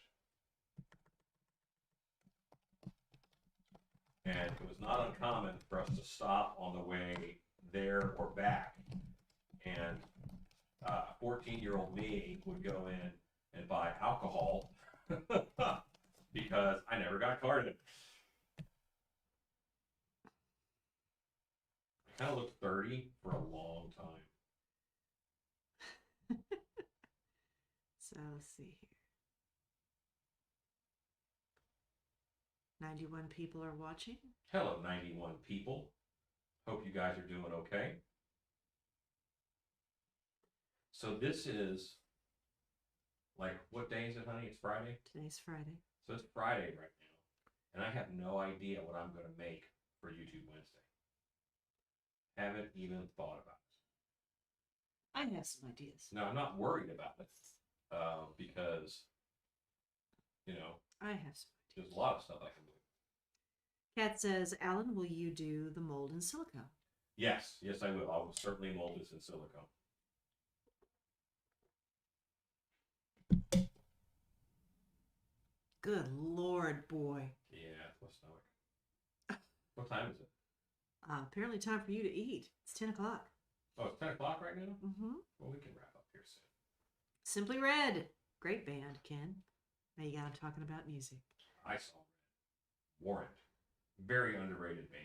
And it was not uncommon for us to stop on the way there or back. And 14-year-old me would go in and buy alcohol because I never got carded. I kind of looked 30 for a long time. So let's see here. 91 people are watching. Hello, 91 people. Hope you guys are doing okay. So this is, like, what day is it, honey? It's Friday? Today's Friday. So it's Friday right now. And I have no idea what I'm going to make for YouTube Wednesday. Haven't even thought about it. I have some ideas. Now, I'm not worried about it because, you know, I have some ideas. there's a lot of stuff I can do. Kat says, Alan, will you do the mold in silicone? Yes, yes, I will. I will certainly mold this in silicone. Good Lord, boy. Yeah, it's my stomach. What time is it? Apparently time for you to eat. It's 10 o'clock. Oh, it's 10 o'clock right now? Mm-hmm. Well, we can wrap up here soon. Simply Red. Great band, Ken. Now you got him talking about music. I saw Warrant. Very underrated band.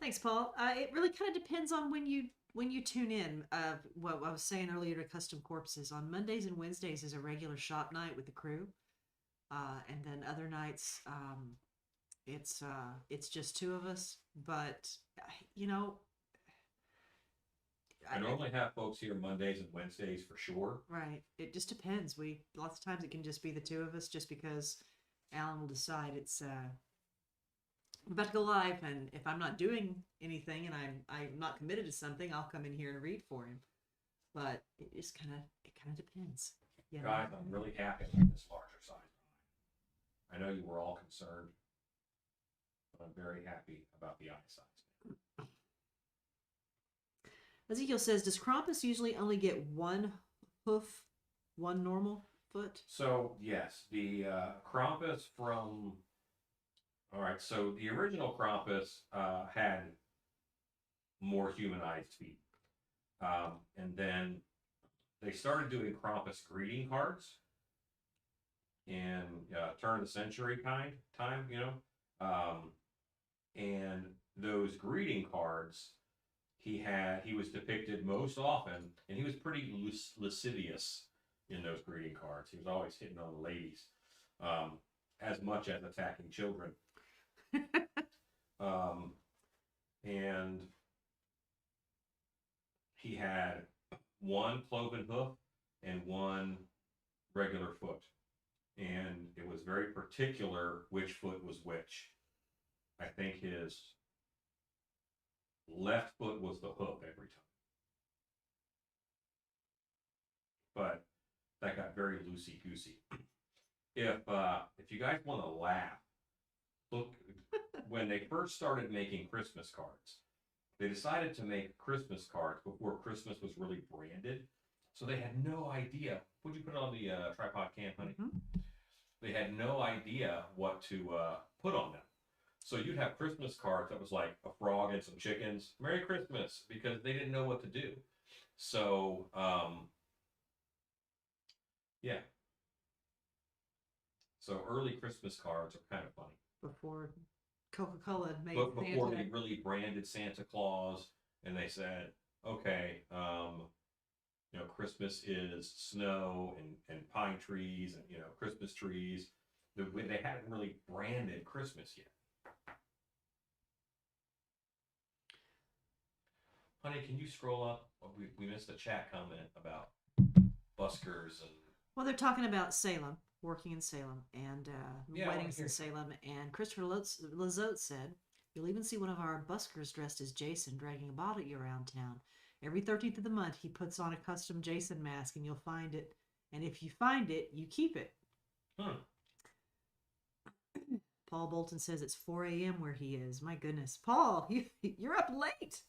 Thanks, Paul. It really kind of depends on when you tune in. What I was saying earlier to Custom Corpses, on Mondays and Wednesdays is a regular shop night with the crew, and then other nights it's just two of us. But you know, I normally have folks here Mondays and Wednesdays for sure. right. It just depends. Lots of times it can just be the two of us, just because Alan will decide it's I'm about to go live, and if I'm not doing anything and I'm not committed to something, I'll come in here and read for him. But it just kind of depends. You know? Guys, I'm really happy with this larger size. I know you were all concerned, but I'm very happy about the eye size. Ezekiel says, does Krampus usually only get one hoof, one normal foot? So, yes, the Krampus from... All right, so the original Krampus had more humanized feet. And then they started doing Krampus greeting cards in turn of the century time, you know. And those greeting cards, he was depicted most often, and he was pretty lascivious in those greeting cards. He was always hitting on the ladies, as much as attacking children. And he had one cloven hoof and one regular foot. And it was very particular which foot was which. I think his left foot was the hoof every time. But that got very loosey-goosey. If you guys want to laugh, look, when they first started making Christmas cards, they decided to make Christmas cards before Christmas was really branded. So they had no idea. Would you put it on the tripod cam, honey? Mm-hmm. They had no idea what to put on them. So you'd have Christmas cards that was like a frog and some chickens. Merry Christmas, because they didn't know what to do. So, yeah. So early Christmas cards are kind of funny. Before Coca-Cola made But before Santa. they really branded Santa Claus, and they said, okay, you know, Christmas is snow and pine trees and, you know, Christmas trees. They hadn't really branded Christmas yet. Honey, can you scroll up? We missed a chat comment about buskers and... Well, they're talking about Salem, working in Salem, and Yeah, I wanna weddings hear in it. Salem. And Christopher Lazote said, you'll even see one of our buskers dressed as Jason dragging a body around town. Every 13th of the month, he puts on a custom Jason mask, and you'll find it. And if you find it, you keep it. Paul Bolton says it's 4 a.m. where he is. My goodness. Paul, you're up late.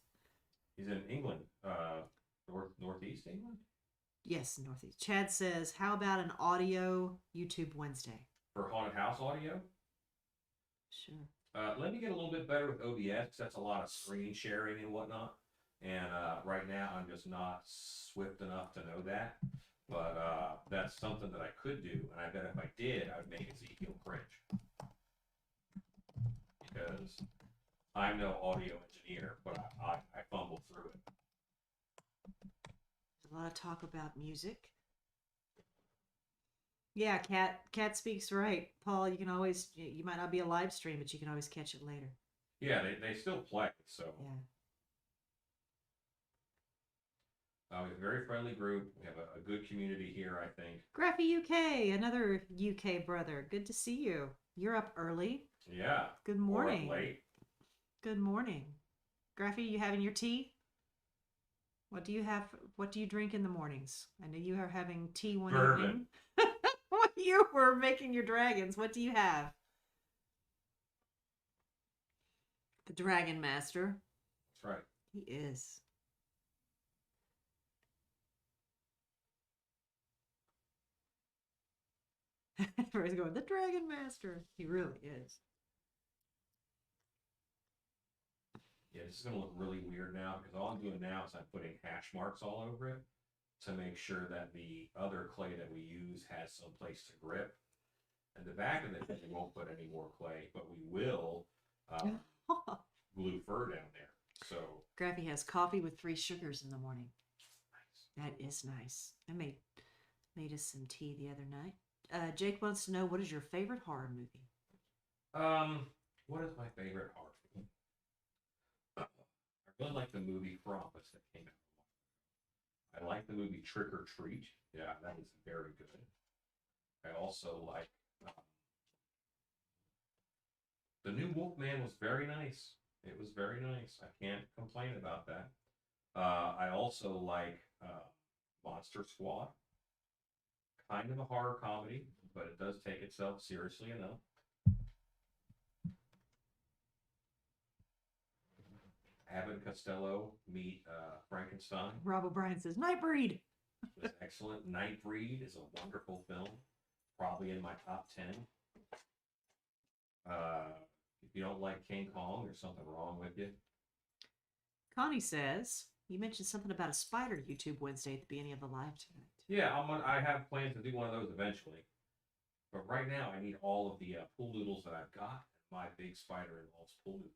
He's in England, northeast England Yes, Northeast. Chad says, how about an audio YouTube Wednesday? for haunted house audio. Sure. Let me get a little bit better with OBS, 'cause that's a lot of screen sharing and whatnot. And right now, I'm just not swift enough to know that. But that's something that I could do, and I bet if I did, I would make Ezekiel cringe. Because I'm no audio engineer, but I fumble through it. There's a lot of talk about music. Yeah, Cat speaks right. Paul, you can always, you might not be a live stream, but you can always catch it later. Yeah, they still play, so. Yeah. We have a very friendly group. We have a good community here, I think. Graffy UK, another UK brother. Good to see you. You're up early. Yeah. Good Or up morning. late. Good morning. Graffy, you having your tea? What do you have? What do you drink in the mornings? I know you are having tea one Bourbon. evening. When you were making your dragons, what do you have? The Dragon Master. That's right. He is. Everybody's going, the Dragon Master. He really is. Yeah, this is gonna look really weird now because all I'm doing now is I'm putting hash marks all over it to make sure that the other clay that we use has some place to grip. And the back of it, we won't put any more clay, but we will glue fur down there. So Graffy has coffee with 3 sugars in the morning. nice. That is nice. I made us some tea the other night. Jake wants to know, what is your favorite horror movie? What is my favorite horror movie? I really like the movie Krampus that came out. I like the movie Trick or Treat. Yeah, that is very good. I also like the new Wolfman was very nice. It was very nice. I can't complain about that. I also like Monster Squad. Kind of a horror comedy, but it does take itself seriously enough. Abbott Costello meet Frankenstein Rob O'Brien says, Nightbreed. was excellent. Nightbreed is a wonderful film, probably in my top 10. If you don't like King Kong, there's something wrong with you. Connie says, you mentioned something about a spider YouTube Wednesday at the beginning of the live tonight. Yeah, I have plans to do one of those eventually. But right now, I need all of the pool noodles that I've got. My big spider involves pool noodles.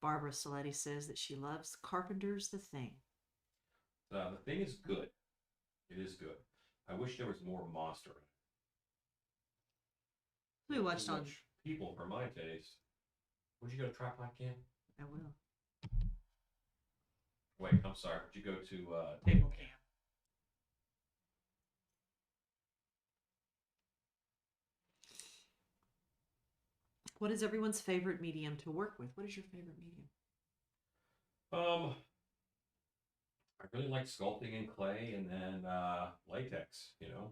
Barbara Saletti says that she loves Carpenter's The Thing. The thing is good. It is good. I wish there was more monster in it. We watched Too on. much people for my taste. Would you go to Tripod Camp? I will. Wait, I'm sorry. Would you go to Table Camp? What is everyone's favorite medium to work with? What is your favorite medium? I really like sculpting in clay and then latex. You know,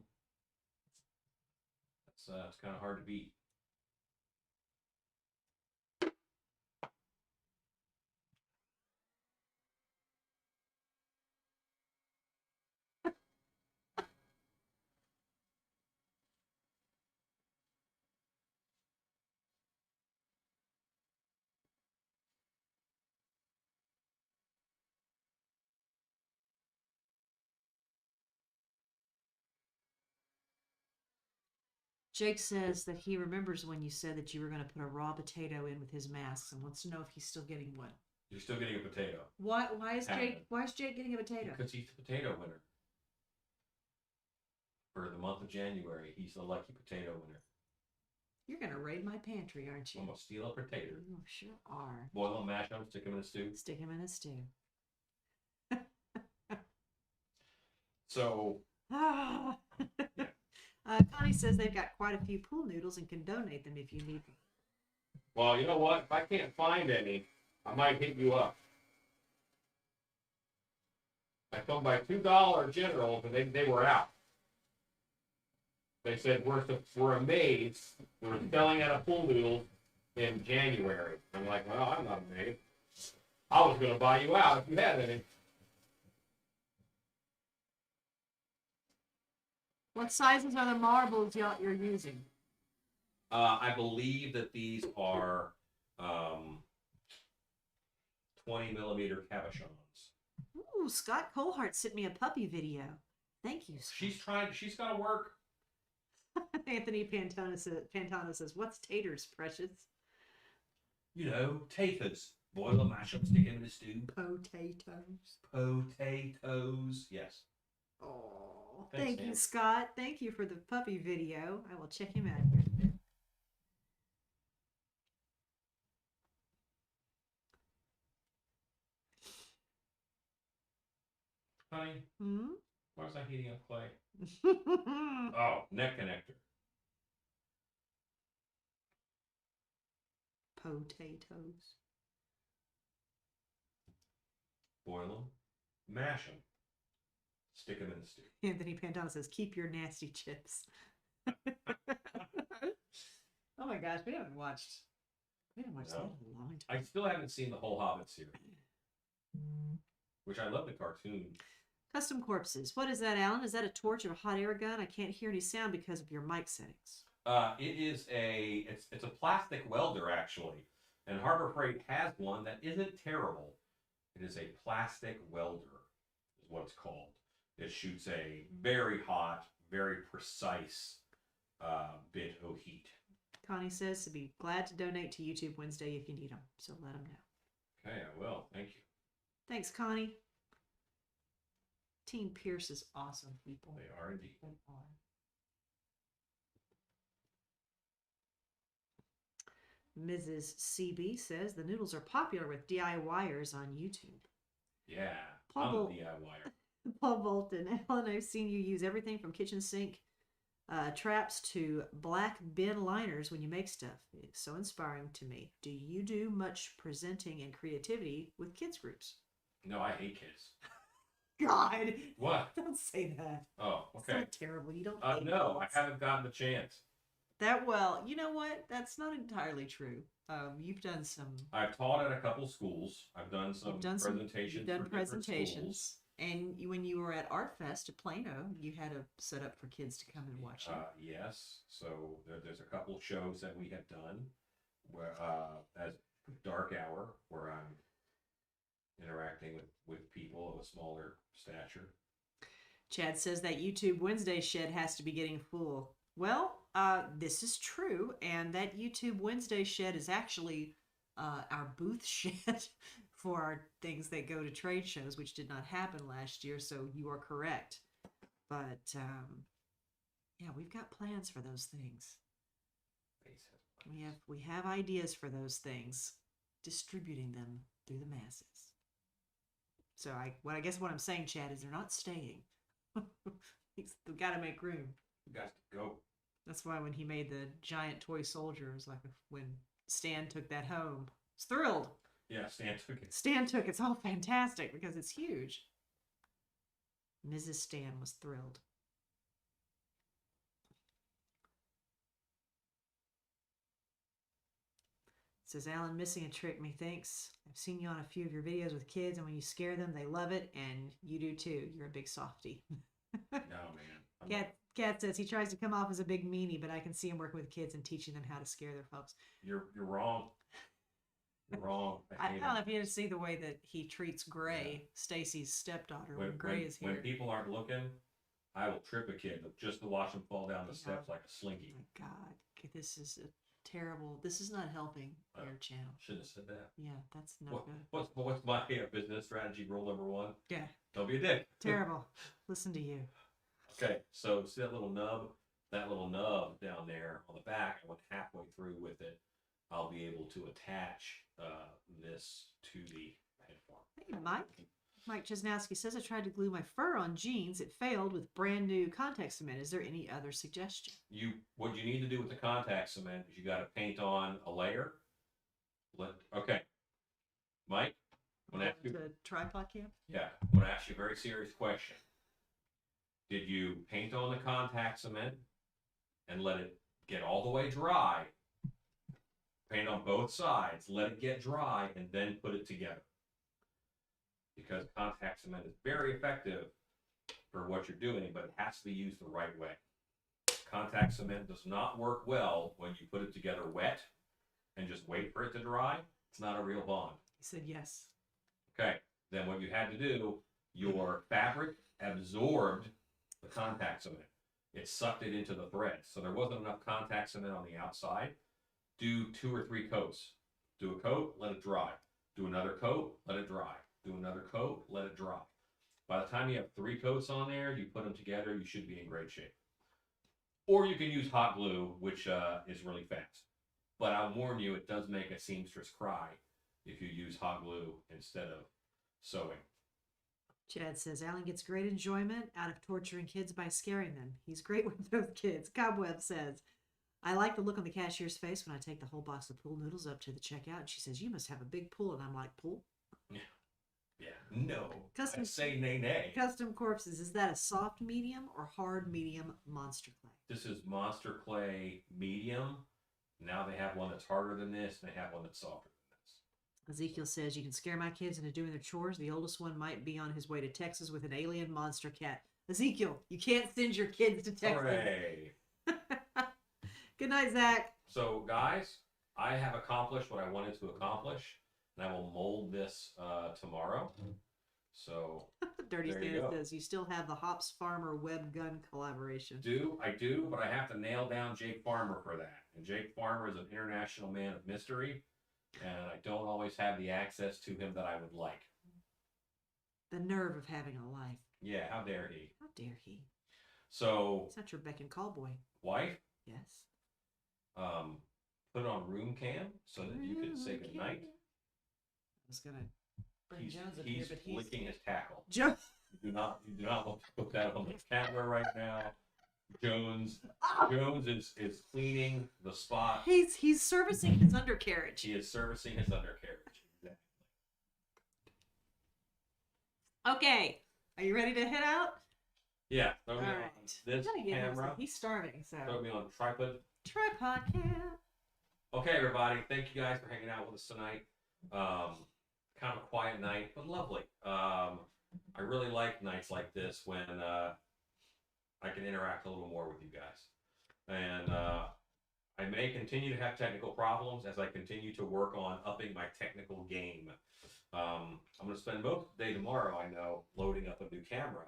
it's kind of hard to beat. Jake says that he remembers when you said that you were going to put a raw potato in with his masks and wants to know if he's still getting one. You're still getting a potato Why is Haven't. Jake getting a potato? because he's the potato winner for the month of January. He's the lucky potato winner. You're going to raid my pantry, aren't you? I'm gonna steal a potato, You sure are. boil them, mash them, stick them in a stew. Stick him in a stew. So Ah. Connie says they've got quite a few pool noodles and can donate them if you need them. well, you know what? If I can't find any, I might hit you up. I come by $2 Generals and they were out. They said we're amazed. We're selling out of pool noodles in January. I'm like, well, I'm not amazed. I was gonna buy you out if you had any. What sizes are the marbles you're using? I believe that these are 20 millimeter cabochons. Ooh, Scott Colehart sent me a puppy video. Thank you, Scott. She's got to work. Anthony Pantana says, "What's taters, precious?" You know, taters. Boil them, mash them, stick them in the stew. Potatoes. Potatoes. Yes. Oh, Thanks, thank you, Sam. Scott. Thank you for the puppy video. I will check him out here in a bit. Honey, Hmm? why was I heating up clay? Oh, neck connector. Potatoes. Boil them, mash them, stick them in the stew. Anthony Pantana says, "Keep your nasty chips." Oh my gosh, we haven't watched No. that in a long I time. still haven't seen the whole Hobbit series, which I love the cartoon. Custom corpses. What is that, Alan? Is that a torch or a hot air gun? I can't hear any sound because of your mic settings. It is it's a plastic welder actually, and Harbor Freight has one that isn't terrible. It is a plastic welder, is what it's called. It shoots a very hot, very precise bit of heat. Connie says to be glad to donate to YouTube Wednesday if you need them. So let them know. Okay, I will. Thank you. Thanks, Connie. Team Pierce is awesome, people. They are indeed. They are. Mrs. CB says the noodles are popular with DIYers on YouTube. Yeah, Paul I'm a Bolt. DIYer. Paul Bolton, Alan, I've seen you use everything from kitchen sink traps to black bin liners when you make stuff. It's so inspiring to me. Do you do much presenting and creativity with kids groups? No, I hate kids. God, What? don't say that. Oh, It's okay. not terrible. You don't. Hate No, I kids. haven't gotten the chance. You know what? That's not entirely true. You've done some. I've taught at a couple schools. I've done some You've done presentations. You've done for different schools. presentations, and when you were at Art Fest at Plano, you had a set up for kids to come and watch it. Yes. So there's a couple shows that we have done where as Dark Hour, where I'm interacting with people of a smaller stature. Chad says that YouTube Wednesday shed has to be getting full. Well, this is true, and that YouTube Wednesday shed is actually our booth shed for our things that go to trade shows, which did not happen last year, so you are correct. But yeah, we've got plans for those things. We have ideas for those things, distributing them through the masses. So I guess what I'm saying, Chad, is they're not staying. We've got to make room. You guys can go. That's why when he made the giant toy soldier, it was like when Stan took that home. I was thrilled. Yeah, Stan took it. Stan took it's all fantastic because it's huge. Mrs. Stan was thrilled. Says Alan, missing a trick, methinks. I've seen you on a few of your videos with kids, and when you scare them, they love it, and you do too. You're a big softie. No, man. Cat says he tries to come off as a big meanie, but I can see him working with kids and teaching them how to scare their folks. You're wrong. You're wrong. I hate don't know him. if you had to see the way that he treats Gray, Stacy's stepdaughter, when Gray is here. When people aren't looking, I will trip a kid just to watch him fall down the Yeah. steps like a Oh slinky. my God, this is a terrible. This is not helping your channel. Shouldn't have said that. Yeah, that's no good. What's my business strategy rule number one? Yeah, Don't be a dick. terrible. Listen to you. Okay, so see that little nub? That little nub down there on the back, I went halfway through with it. I'll be able to attach this to the headphone. Hey, Mike Chesnowski says I tried to glue my fur on jeans. It failed with brand new contact cement. Is there any other suggestion? What you need to do with the contact cement is you got to paint on a layer. Okay, Mike, I'm gonna ask you. The tripod cam? Yeah, I'm gonna ask you a very serious question. Did you paint on the contact cement and let it get all the way dry? Paint on both sides, let it get dry, and then put it together. because contact cement is very effective for what you're doing, but it has to be used the right way. Contact cement does not work well when you put it together wet and just wait for it to dry. It's not a real bond. He said yes. Okay, then what you had to do, your fabric absorbed the contact cement. It sucked it into the threads. So there wasn't enough contact cement on the outside. Do 2 or 3 coats. Do a coat, let it dry. Do another coat, let it dry. Do another coat, let it dry. By the time you have 3 coats on there, you put them together, you should be in great shape. Or you can use hot glue, which is really fast. But I'll warn you, it does make a seamstress cry if you use hot glue instead of sewing. Chad says Alan gets great enjoyment out of torturing kids by scaring them. He's great with those kids. Cobweb says, I like the look on the cashier's face when I take the whole box of pool noodles up to the checkout. And she says, you must have a big pool. And I'm like, pool? Yeah, no. Custom- I say nay, nay. Custom Corpses, is that a soft medium or hard medium monster clay? This is Monster Clay Medium. Now they have one that's harder than this, and they have one that's softer than this. Ezekiel says, you can scare my kids into doing their chores. The oldest one might be on his way to Texas with an alien monster cat. Ezekiel, you can't send your kids to Texas. Hooray! Good night, Zach. So, guys, I have accomplished what I wanted to accomplish, and I will mold this tomorrow. So, Dirty There you Stan go. says, you still have the Hops Farmer web gun collaboration. I do, but I have to nail down Jake Farmer for that. And Jake Farmer is an international man of mystery, and I don't always have the access to him that I would like. The nerve of having a life. Yeah, how dare he? How dare he? So, It's not your beck and call boy. wife, Yes. put it on room cam so that you can say goodnight. I was gonna bring He's, Jones up here, he's but he's licking his tackle. Jones. You do not want to put that on the camera right now. Jones is cleaning the spot. He's servicing his undercarriage. He is servicing his undercarriage. Exactly. Okay, are you ready to head out? Yeah, throw me All on right. this Gotta get him camera. some- He's starving, so Throw me on tripod. tripod cam. Okay, everybody. Thank you guys for hanging out with us tonight. Kind of a quiet night, but lovely. I really like nights like this when I can interact a little more with you guys. And I may continue to have technical problems as I continue to work on upping my technical game. I'm going to spend most of the day tomorrow, I know, loading up a new camera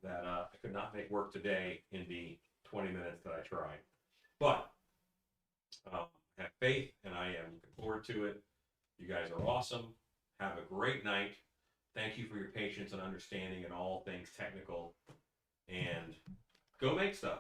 that I could not make work today in the 20 minutes that I tried. But have faith, and I am looking forward to it. You guys are awesome. Have a great night. Thank you for your patience and understanding in all things technical. And go make stuff.